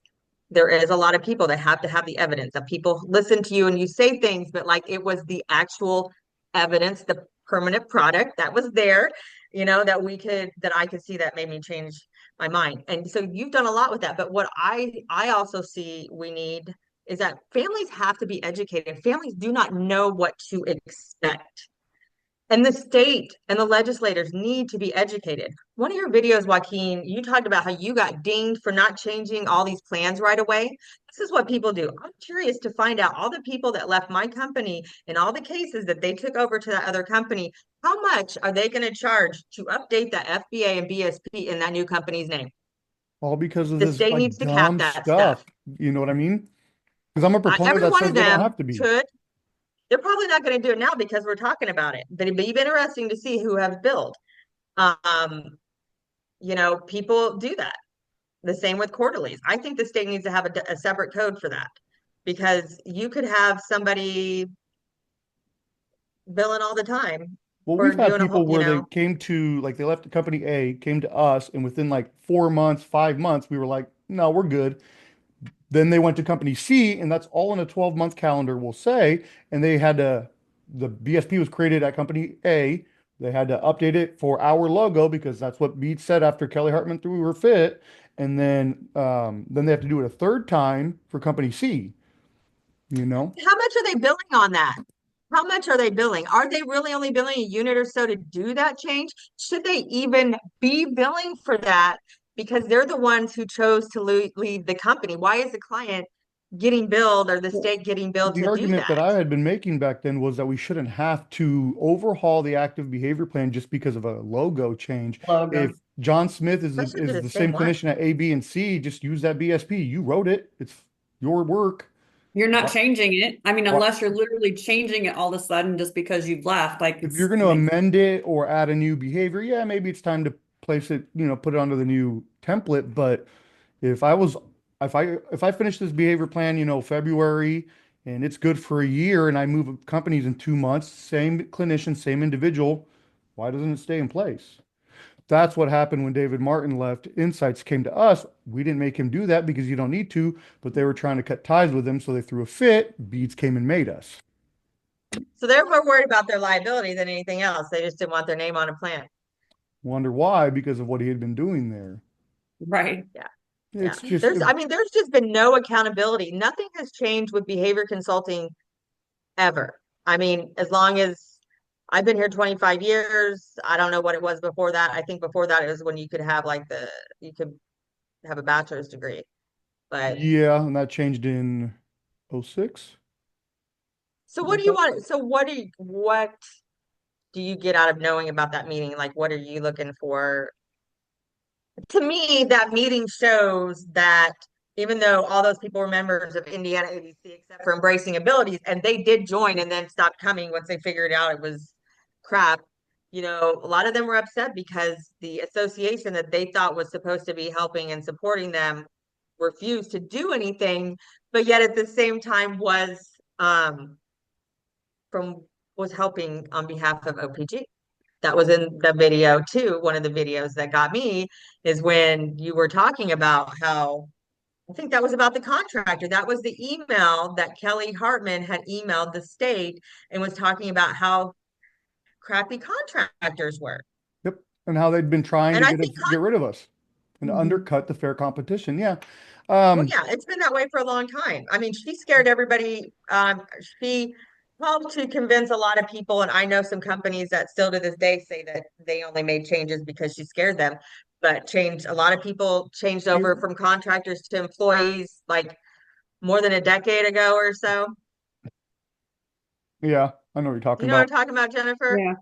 there is a lot of people that have to have the evidence that people listen to you and you say things, but like it was the actual evidence, the permanent product that was there, that I could see that made me change my mind. And so you've done a lot with that. But what I also see we need is that families have to be educated. Families do not know what to expect. And the state and the legislators need to be educated. One of your videos, Joaquin, you talked about how you got dinged for not changing all these plans right away. This is what people do. I'm curious to find out all the people that left my company and all the cases that they took over to that other company. How much are they going to charge to update the FBA and BSP in that new company's name? All because of The this state like needs to cap dumb that stuff. stuff. You know what I mean? Because I'm a proponent Every that one says of they don't them have to be. should. They're probably not going to do it now because we're talking about it, but it'd be interesting to see who has billed. Um, people do that. The same with quarterlies. I think the state needs to have a separate code for that because you could have somebody billing all the time Well, for we've had doing a whole, people where they came to, like, they left the company A, came to us, and within like 4 months, 5 months, we were like, no, we're good. Then they went to company C, and that's all in a 12-month calendar, we'll say. And the BSP was created at company A. They had to update it for our logo because that's what Beat said after Kelly Hartman threw her fit. And then they have to do it a third time for company C, you know? how much are they billing on that? How much are they billing? Are they really only billing a unit or so to do that change? Should they even be billing for that because they're the ones who chose to leave the company? Why is the client getting billed or the Well, state getting billed the to do argument that that? I had been making back then was that we shouldn't have to overhaul the active behavior plan just because of a logo change. Logo. If John Smith is Especially if is they're the the same same one. clinician at A, B, and C, just use that BSP. You wrote it. It's your work. You're not What, changing it. I mean, what, unless you're literally changing it all of a sudden just because you've left, like if you're it's going to makes amend it or add a new behavior, yeah, maybe it's time to place it, put it onto the new template. But if I was, if I finish this behavior plan, February, and it's good for a year, and I move companies in 2 months, same clinician, same individual, why doesn't it stay in place? That's what happened when David Martin left. Insights came to us. We didn't make him do that because you don't need to, but they were trying to cut ties with him, so they threw a fit. Beads came and made us. So they're more worried about their liability than anything else. They just didn't want their name on a plan. Wonder why? Because of what he had been doing there. right. Yeah. Yeah. It's just, There's just been no accountability. Nothing has changed with behavior consulting ever. I mean, as long as I've been here 25 years, I don't know what it was before that. I think before that it was when you could have you could have a bachelor's degree. But yeah, and that changed in '06. so what do you want? So what do you get out of knowing about that meeting? Like, what are you looking for? To me, that meeting shows that even though all those people were members of Indiana ABC, except for Embracing Abilities, and they did join and then stopped coming once they figured out it was crap, a lot of them were upset because the association that they thought was supposed to be helping and supporting them refused to do anything, but yet at the same time from was helping on behalf of OPG. That was in the video too. One of the videos that got me is when you were talking about how I think that was about the contractor. That was the email that Kelly Hartman had emailed the state and was talking about how crappy contractors were. Yep. And how they'd been trying And to I think, get rid of us and Mhm. undercut the fair competition. Yeah. well, Um, yeah, it's been that way for a long time. I mean, she scared everybody. She helped to convince a lot of people, and I know some companies that still to this day say that they only made changes because she scared them, but changed a lot of people changed over you- from contractors to employees like more than a decade ago or so. yeah, I know what you're Do talking you know what I'm about. talking about, Jennifer? Yeah.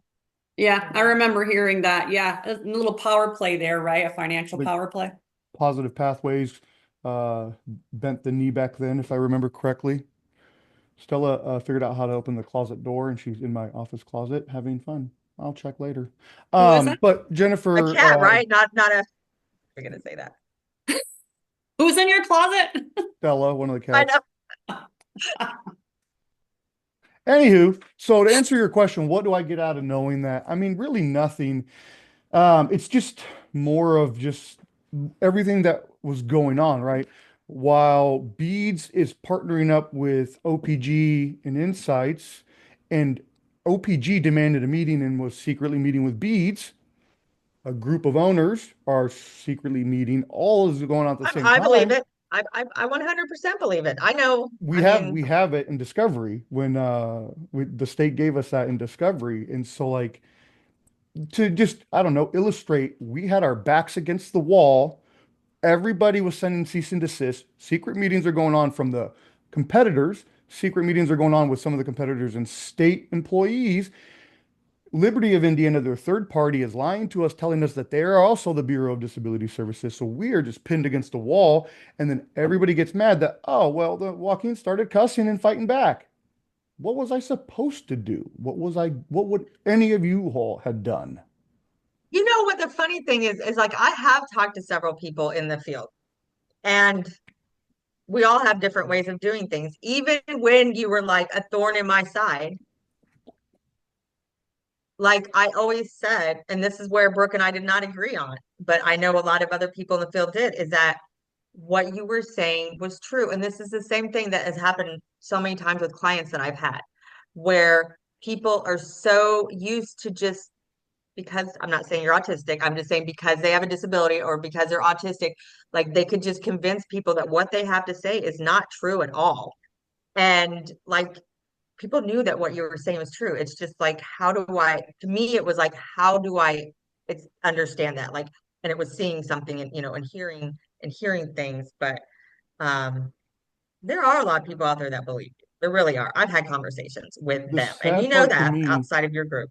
Yeah. I remember hearing that. Yeah. A little power play there, right? A financial Like power play. positive pathways, uh, bent the knee back then, if I remember correctly. Stella figured out how to open the closet door, and she's in my office closet having fun. I'll check later. Who is that? But A Jennifer, cat, right? Not a. You're gonna say that. Who's in your closet? Stella, one of the I cats. know. Anywho, so to answer your question, what do I get out of knowing that? I mean, really nothing. It's just more of just everything that was going on, right? While Beads is partnering up with OPG and Insights, and OPG demanded a meeting and was secretly meeting with Beads, a group of owners are secretly meeting. All is going on at the same I believe time. it. I 100% believe it. I know. We I have mean, we have it in Discovery when the state gave us that in Discovery, and so like to just I don't know illustrate, we had our backs against the wall. Everybody was sending cease and desist. Secret meetings are going on from the competitors. Secret meetings are going on with some of the competitors and state employees. Liberty of Indiana, their third party, is lying to us, telling us that they are also the Bureau of Disability Services. So we are just pinned against the wall. And then everybody gets mad that, oh, well, the Joaquin started cussing and fighting back. What was I supposed to do? What would any of you all had done? you know what the funny thing is like I have talked to several people in the field, and we all have different ways of doing things. Even when you were like a thorn in my side, like I always said, and this is where Brooke and I did not agree on, but I know a lot of other people in the field did, is that what you were saying was true. And this is the same thing that has happened so many times with clients that I've had, where people are so used to just because I'm not saying you're autistic, I'm just saying because they have a disability or because they're autistic, like they could just convince people that what they have to say is not true at all. And like people knew that what you were saying was true. It's just like, how do I, to me, it was like, how do I it's understand that? Like, and it was seeing something and, and hearing things. But there are a lot of people out there that believe you. There really are. I've had conversations with The them, and you sad know part to that me outside of your group.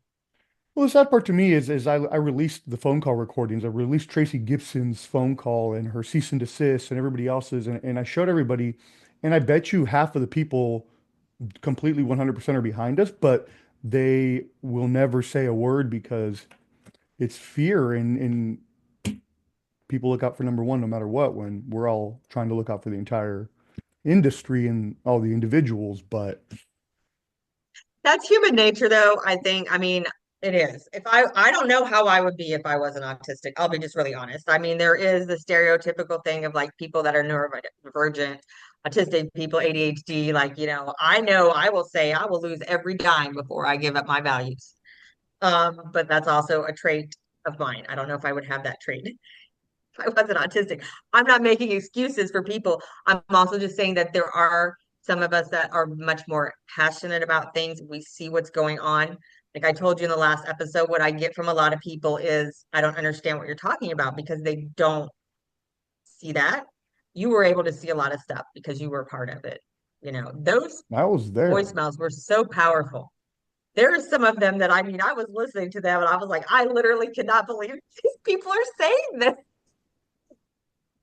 Well, the sad part to me is I released the phone call recordings. I released Tracy Gibson's phone call and her cease and desist and everybody else's, and I showed everybody. And I bet you half of the people completely 100% are behind us, but they will never say a word because it's fear, and people look out for number one no matter what when we're all trying to look out for the entire industry and all the individuals. But That's human nature, though. I think. I mean, it is. If I don't know how I would be if I wasn't autistic. I'll be just really honest. I mean, there is the stereotypical thing of like people that are neurodivergent, autistic people, ADHD. Like, I know I will say I will lose every dime before I give up my values. But that's also a trait of mine. I don't know if I would have that trait if I wasn't autistic. I'm not making excuses for people. I'm also just saying that there are some of us that are much more passionate about things. We see what's going on. Like I told you in the last episode, what I get from a lot of people is I don't understand what you're talking about because they don't see that. You were able to see a lot of stuff because you were part of it. Those I was there. voicemails were so powerful. There are some of them that I mean, I was listening to them and I was like, I literally cannot believe these people are saying this.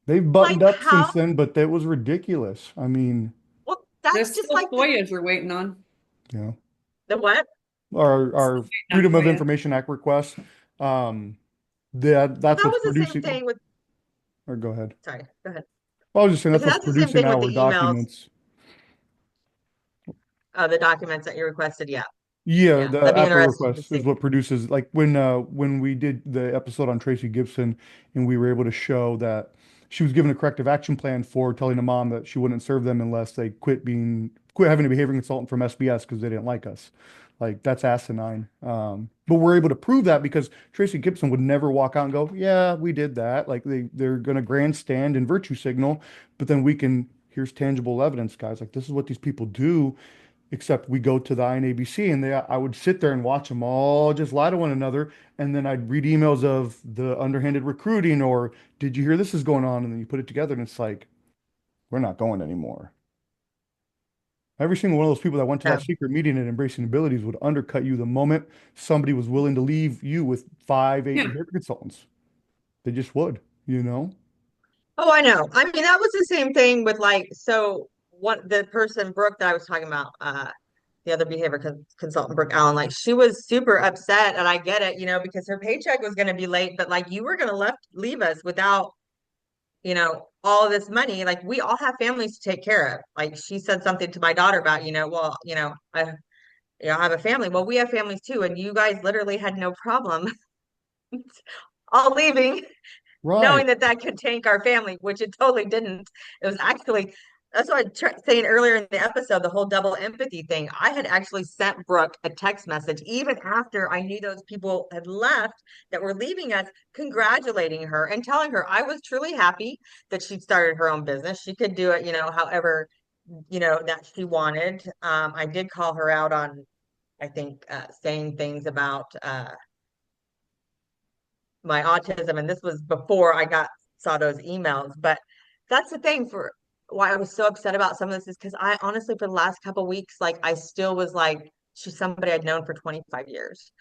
They've Like, buttoned up how? since then, but that was ridiculous. I mean, Well, that's There's just still like FOIAs we're waiting on. you know. the what? Our Not Freedom of FOIA. Information Act request. Well, That's that what's was the same producing. thing with, Or go ahead. sorry, go ahead. I was just saying I that's said what's that's the same producing thing with the our emails, documents. the documents that you requested. Yeah, Yeah, yeah, the that'd be APRA interesting to request is see. what produces like when we did the episode on Tracy Gibson and we were able to show that she was given a corrective action plan for telling a mom that she wouldn't serve them unless they quit having a behavior consultant from SBS because they didn't like us. Like that's asinine. But we're able to prove that because Tracy Gibson would never walk out and go, "Yeah, we did that." Like they're gonna grandstand and virtue signal, but then here's tangible evidence, guys. Like this is what these people do. Except we go to the INABC and I would sit there and watch them all just lie to one another. And then I'd read emails of the underhanded recruiting or did you hear this is going on? And then you put it together and it's like, we're not going anymore. Every single one of those people that went to that Yeah. secret meeting at Embracing Abilities would undercut you the moment somebody was willing to leave you with five, eight Yeah. behavior consultants. They just would. Oh, I know. I mean, that was the same thing with like so what the person Brooke that I was talking about, the other behavior consultant Brooke Allen, like she was super upset, and I get it, because her paycheck was going to be late, but like you were going to leave us without all of this money, like we all have families to take care of. Like she said something to my daughter about, well, I have a family. Well, we have families too, and you guys literally had no problem all leaving, Right. knowing that that could tank our family, which it totally didn't. It was actually, that's what I tried saying earlier in the episode, the whole double empathy thing. I had actually sent Brooke a text message even after I knew those people had left that were leaving us, congratulating her and telling her I was truly happy that she'd started her own business. She could do it, however, that she wanted. I did call her out on, I think, saying things about my autism, and this was before I got saw those emails. But that's the thing for why I was so upset about some of this is because I honestly, for the last couple of weeks, like I still was like, she's somebody I'd known for 25 years.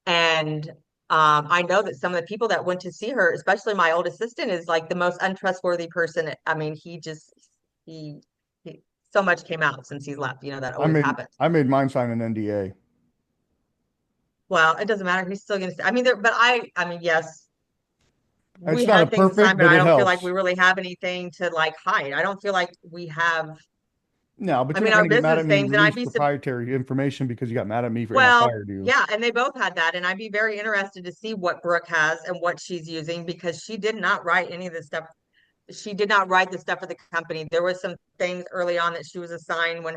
And I know that some of the people that went to see her, especially my old assistant, is like the most untrustworthy person. I mean, he, he so much came out since he's left, that I always made happens. I made mine sign an NDA. Well, it doesn't matter. He's still going to, I mean, but I mean, yes, we It's not a had things to sign, perfect, but but I it don't feel like we helps. really have anything to like hide. I don't feel like we have, No, but I you're mean, not our going to get mad at business me and things, and I'd release be, proprietary information because you got mad at me for and I well, fired you. yeah, and they both had that. And I'd be very interested to see what Brooke has and what she's using because she did not write any of this stuff. She did not write the stuff for the company. There was some things early on that she was assigned when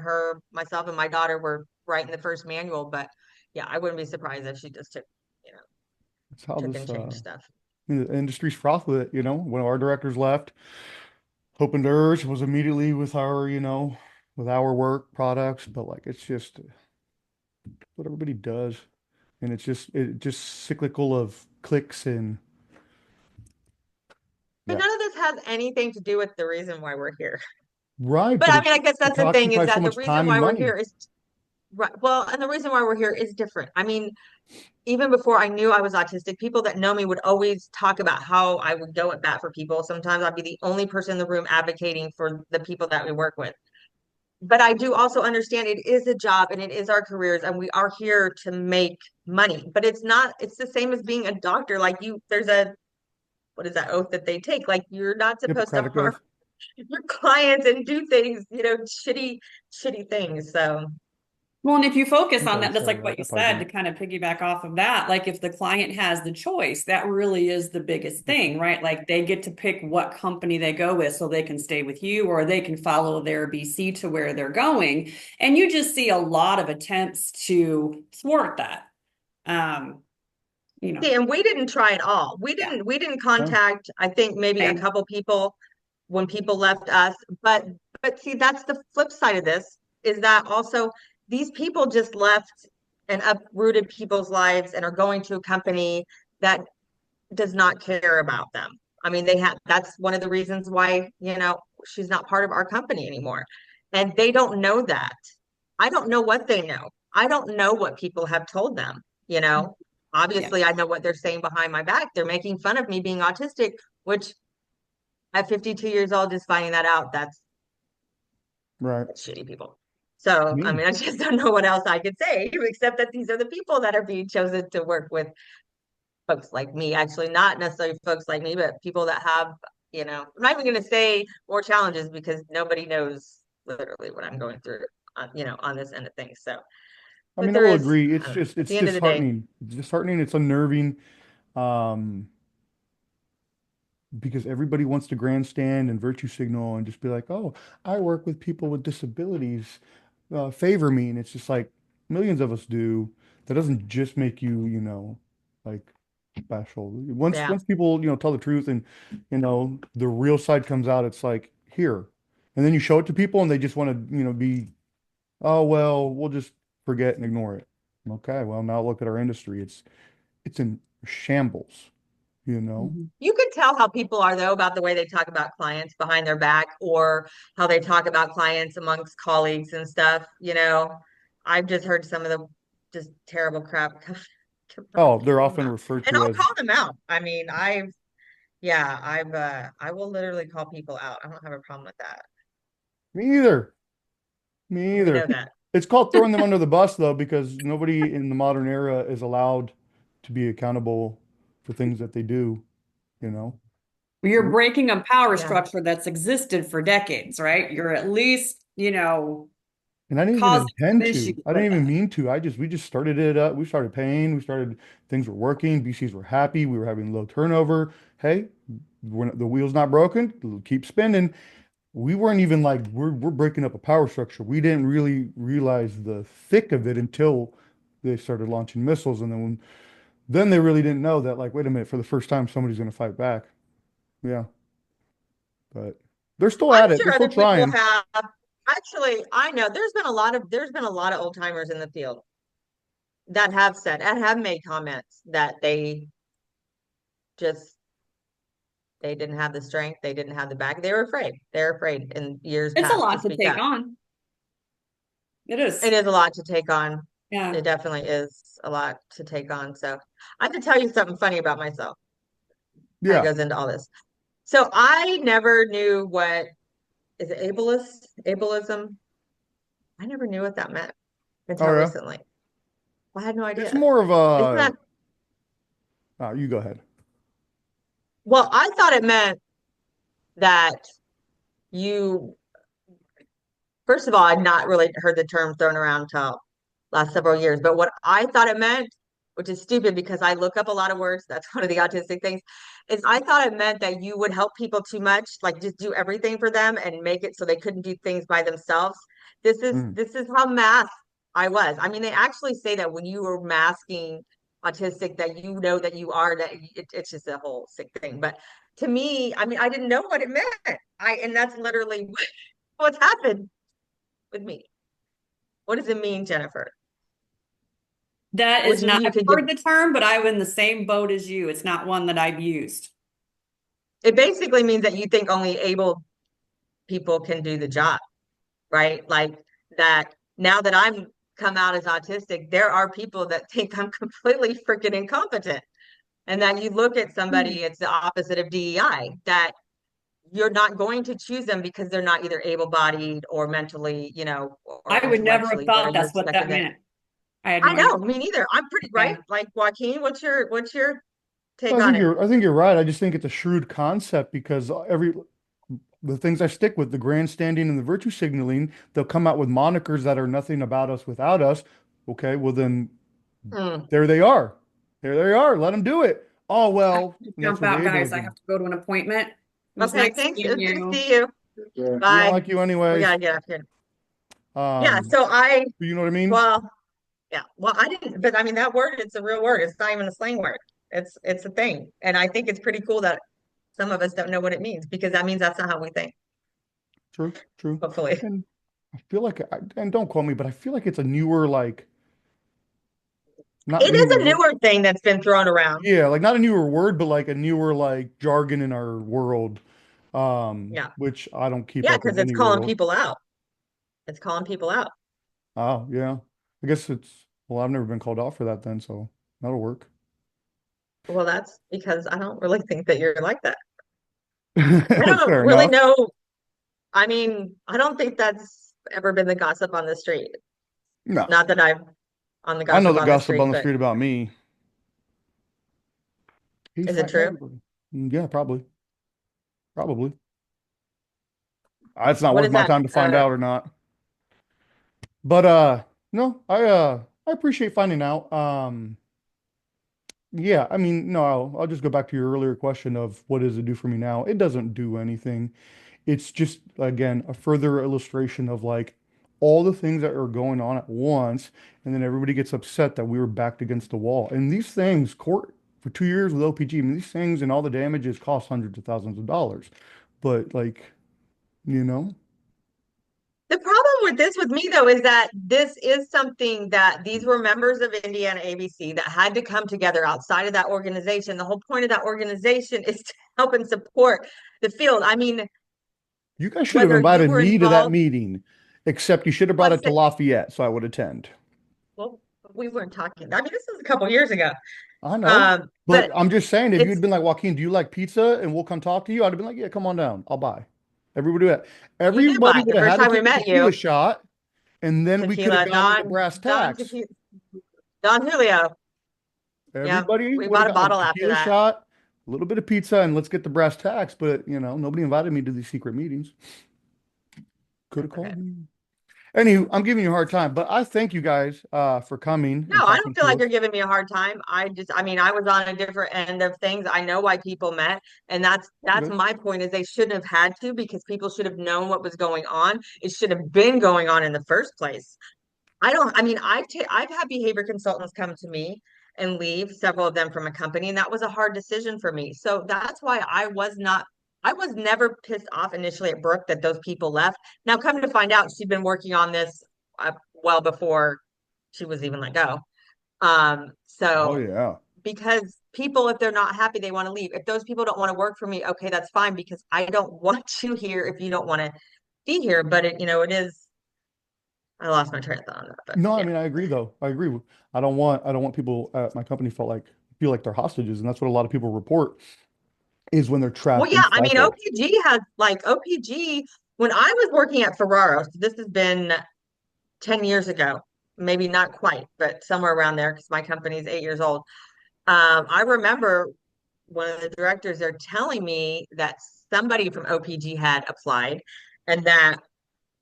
myself, and my daughter were writing the first manual. But yeah, I wouldn't be surprised if she just you know, That's how took this and changed stuff. the industry's fraught with it, When our directors left, Hope and Urge was immediately with our, with our work products, but like it's just what everybody does. And it's just cyclical of clicks and But yeah. none of this has anything to do with the reason why we're here. Right, But but I mean, I guess it that's the thing is occupies so that the much reason time and why we're money. here is right. Well, and the reason why we're here is different. I mean, even before I knew I was autistic, people that know me would always talk about how I would go at bat for people. Sometimes I'd be the only person in the room advocating for the people that we work with. But I do also understand it is a job and it is our careers and we are here to make money. But it's not, it's the same as being a doctor. Like there's what is that oath that they take? Like you're not supposed to Hippocratic harm oath. your clients and do things, shitty things. So Well, and if you focus on Somebody that, that's said like that. what you I probably said to didn't. kind of piggyback off of that. Like if the client has the choice, that really is the biggest thing, right? Like they get to pick what company they go with so they can stay with you or they can follow their BC to where they're going. And you just see a lot of attempts to thwart that. Um, you know, see, and we didn't try at all. We yeah. didn't we didn't Oh, contact, I think maybe a Same. couple people when people left us. But see, that's the flip side of this is that also these people just left and uprooted people's lives and are going to a company that does not care about them. I mean, that's one of the reasons why, she's not part of our company anymore. And they don't know that. I don't know what they know. I don't know what people have told them, you know. Yeah. Obviously, I know what they're saying behind my back. They're making fun of me being autistic, which at 52 years old, just finding that out, right. that's shitty people. So, I Me. mean, I just don't know what else I could say, except that these are the people that are being chosen to work with folks like me, actually, not necessarily folks like me, but people that have, I'm not even going to say more challenges because nobody knows literally what I'm going through, on this end of things. So, I but mean, I there will is, agree. I It's don't know, just at it's the end of the day, disheartening. It's disheartening. It's unnerving. Um, because everybody wants to grandstand and virtue signal and just be like, "Oh, I work with people with disabilities. Favor me." And it's just like millions of us do. That doesn't just make you, like special. Once yeah. once people, tell the truth and, the real side comes out, it's like here. And then you show it to people and they just want to, be, oh, well, we'll just forget and ignore it. Okay, well, now look at our industry. It's in shambles, you know? Mhm. You could tell how people are though about the way they talk about clients behind their back or how they talk about clients amongst colleagues and stuff, I've just heard some of the just terrible crap come out Oh, of they're people's often mouths. referred And to I'll as call them out. I mean, I will literally call people out. I don't have a problem with that. me either. Me We either. know that. It's called throwing them under the bus, though, because nobody in the modern era is allowed to be accountable for things that they do, you know? You're breaking a power Yeah. structure that's existed for decades, right? You're at least, And I didn't even causing some intend to. issues I with didn't even it. mean to. We just started it up. We started paying. Things were working. BCs were happy. We were having low turnover. Hey, the wheel's not broken. It'll keep spinning. We weren't even like, we're breaking up a power structure. We didn't really realize the thick of it until they started launching missiles. And then they really didn't know that, like, wait a minute, for the first time, somebody's going to fight back. Yeah. But they're still I'm at it. They're sure still other people trying. have. Actually, I know there's been a lot of old timers in the field that have said and have made comments that just they didn't have the strength, they didn't have the back. They were afraid. They're afraid in years It's a past to lot to speak take up. on. It It is. is a lot to take on. Yeah. It definitely is a lot to take on. So I can tell you something funny about myself. Kind of Yeah. goes into all this. So I never knew what is it ableism. I never knew what that meant Oh, until yeah. recently. I had no It's idea. more of Isn't a, that you go ahead. well, I thought it meant that you, first of all, I'd not really heard the term thrown around until last several years. But what I thought it meant, which is stupid because I look up a lot of words, that's one of the autistic things, is I thought it meant that you would help people too much, like just do everything for them and make it so they couldn't do things by themselves. This is Mm. this is how math I was. I mean, they actually say that when you were masking autistic, that you know that you are that it's just a whole sick thing. But to me, I mean, I didn't know what it meant. And that's literally what's happened with me. What does it mean, Jennifer? That Would is you not, you I've could give heard the term, but I'm in the same boat as you. It's not one that I've used. it basically means that you think only able people can do the job, right? Like that now that I'm come out as autistic, there are people that think I'm completely freaking incompetent. And then you look at somebody, it's the opposite of DEI, that you're not going to choose them because they're not either able-bodied or mentally, or I would never have intellectually where thought you that's what expect that them to. meant. I had I no idea. know, me neither. I'm pretty right. Yeah. Like Joaquin, what's your take on it? I think you're right. I just think it's a shrewd concept because the things I stick with, the grandstanding and the virtue signaling, they'll come out with monikers that are nothing about us without us. Okay, well then Hmm. there they are. There they are. Let them do it. Oh I have well, to and that's jump where the out, guys. I ableism. have to go to an appointment. It was Okay, nice thanks. seeing Good to you. see you. Yeah. We don't Bye. like you We anyways. gotta get up here. Yeah, Um, so you know what I mean? well, yeah, well, I didn't, but I mean that word, it's a real word. It's not even a slang word. It's a thing. And I think it's pretty cool that some of us don't know what it means because that means that's not how we think, True, true. hopefully. And I feel like, and don't quote me, but I feel like it's a newer, like, not It is newer a word. newer thing that's been thrown around. Yeah, like not a newer word, but like a newer like jargon in our world. Yeah. Which I don't keep Yeah, up with because it's any calling world. people out. It's calling people out. Oh, yeah. I guess well, I've never been called out for that then, so that'll work. Well, that's because I don't really think that you're like that. I don't Fair really enough. know. I mean, I don't think that's ever been the gossip on the street. No, Not that I'm on the I know gossip the on the gossip street, on the but street about me. He's is it fighting true? everybody. Yeah, probably. Probably. It's not What worth is my that? time to find out or not. But no, I appreciate finding out. Yeah, I mean, no, I'll just go back to your earlier question of what does it do for me now? It doesn't do anything. It's just, again, a further illustration of like all the things that are going on at once, and then everybody gets upset that we were backed against the wall. And these things, court for 2 years with OPG, I mean, these things and all the damages cost hundreds of thousands of dollars. But like, you know, The problem with this with me though is that this is something that these were members of Indiana ABC that had to come together outside of that organization. The whole point of that organization is to help and support the field. I mean, you guys should have whether you invited were me to that involved, meeting, except you should have brought well, it to Lafayette so I would attend. well, we weren't talking. I mean, this was a couple years ago. I know. But But I'm just saying, if it's you'd been like, Joaquin, do you like pizza? And we'll come talk to you, I'd have been like, yeah, come on down. I'll buy. Everybody would have, you did everybody buy would the have first had to time we take a met tequila you, shot, and then we could have tequila, gotten to brass tacks. Don Julio. Yeah, Everybody we would have bought a gotten a bottle after tequila that. shot. a little bit of pizza and let's get the brass tacks. But nobody invited me to these secret meetings. Could have That's called okay. me. Anywho, I'm giving you a hard time, but I thank you guys for coming No, and I don't talking feel to like you're us. giving me a hard time. I mean, I was on a different end of things. I know why people met, and that's Okay. my point is they shouldn't have had to because people should have known what was going on. It should have been going on in the first place. I mean, I've had behavior consultants come to me and leave, several of them from a company, and that was a hard decision for me. So that's why I was never pissed off initially at Brooke that those people left. Now, come to find out, she'd been working on this well before she was even let go. Oh So yeah. because people, if they're not happy, they want to leave. If those people don't want to work for me, okay, that's fine because I don't want you here if you don't want to be here. But it is. I lost my train of thought on that, but No, I yeah. mean I agree though. I agree. I don't want people at my company feel like they're hostages, and that's what a lot of people report is when they're Well, trapped and yeah, I mean, stifled. OPG has like OPG when I was working at Ferraro, so this has been 10 years ago, maybe not quite, but somewhere around there because my company is 8 years old. I remember one of the directors there telling me that somebody from OPG had applied and that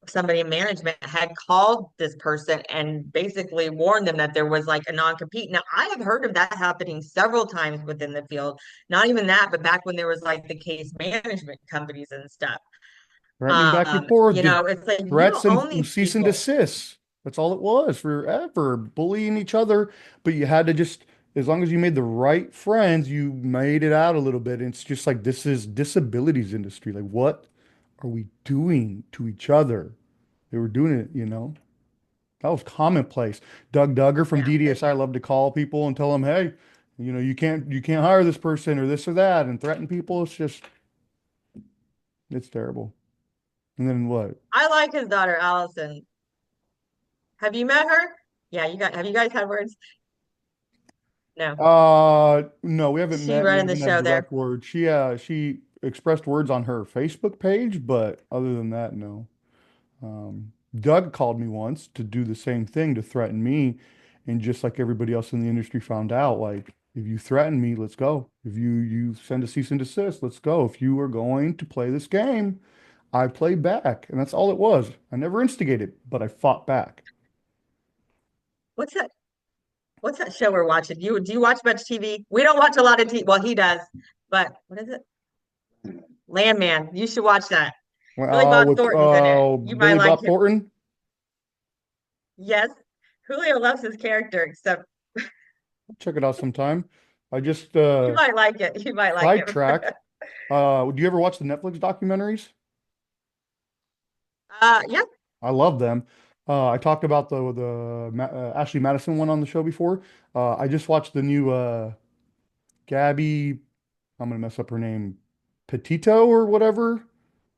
somebody in management had called this person and basically warned them that there was like a non-compete. Now, I have heard of that happening several times within the field. Not even that, but back when there was like the case management companies and stuff. Threatening back and forth, did It's like you threats don't own and these cease and people. desist. That's all it was forever, bullying each other. But you had to just, as long as you made the right friends, you made it out a little bit. And it's just like this is disabilities industry. Like, what are we doing to each other? They were doing it. That was commonplace. Doug Duggar from Yeah. DDSI loved to call people and tell them, hey, you can't hire this person or this or that and threaten people. It's terrible. And then what? I like his daughter, Allison. Have you met her? Yeah, have you guys had words? No. No, we haven't She met. We running the haven't had show there. direct words. She expressed words on her Facebook page, but other than that, no. Doug called me once to do the same thing to threaten me, and just like everybody else in the industry found out, like if you threaten me, let's go. If you send a cease and desist, let's go. If you are going to play this game, I play back, and that's all it was. I never instigated, but I fought back. What's that? What's that show we're watching? Do you watch much TV? We don't watch a lot of TV. Well, he does, but what is it? Landman. You should watch that. Billy Well, Bob with Thornton's in it. You might Billy like Bob him. Thornton, Yes. Julio loves his character, except check it out sometime. I just you might like it. You might like him. sidetracked. Do you ever watch the Netflix documentaries? Yeah. I love them. I talked about the Ashley Madison one on the show before. I just watched the new Gabby. I'm gonna mess up her name, Petito or whatever.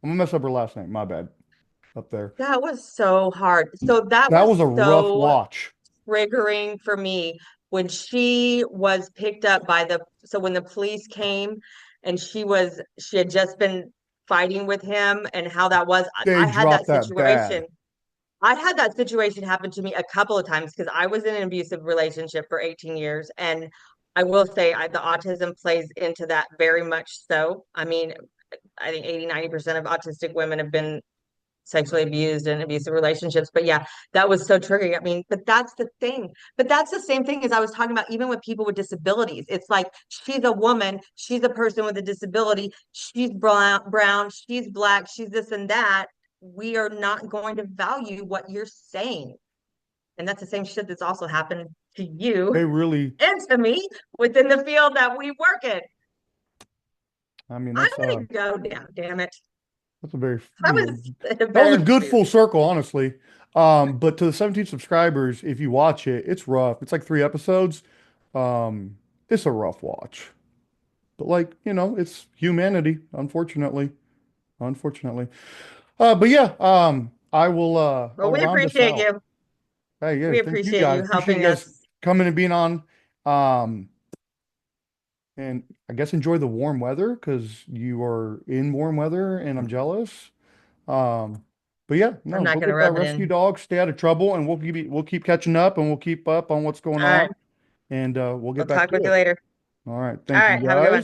I'm gonna mess up her last name. My bad. Up there. That was so hard. So that That was was a rough so watch. triggering for me when she was picked up by so when the police came and she had just been fighting with him and how that was. They I had that dropped that situation. bad. I had that situation happen to me a couple of times because I was in an abusive relationship for 18 years. And I will say the autism plays into that very much so. I mean, I think 80-90% of autistic women have been sexually abused in abusive relationships. But yeah, that was so triggering. I mean, but that's the thing. But that's the same thing as I was talking about, even with people with disabilities. It's like she's a woman, she's a person with a disability, she's brown, she's black, she's this and that. We are not going to value what you're saying. And that's the same shit that's also happened to They you really, and to me within the field that we work in. I mean, I'm gonna go down, damn it. that's a very, I was in a that was a better good place. full circle, honestly. But to the 17 subscribers, if you watch it, it's rough. It's like 3 episodes. Um, it's a rough watch. But like, it's humanity, unfortunately. Unfortunately. But yeah, Well, I'll we round us appreciate out. you. Hey, yeah, We thank you appreciate guys. you Appreciate you helping guys us. coming and being on. Um, and I guess enjoy the warm weather because you are in warm weather and I'm jealous. Um, but yeah, I'm no, not go going to get that rub it rescue in. dog, stay out of trouble, and we'll keep catching up and we'll keep up on what's going All right. on and we'll I'll get back talk to with you it. later. All right, All thank you right. Have a good guys. one.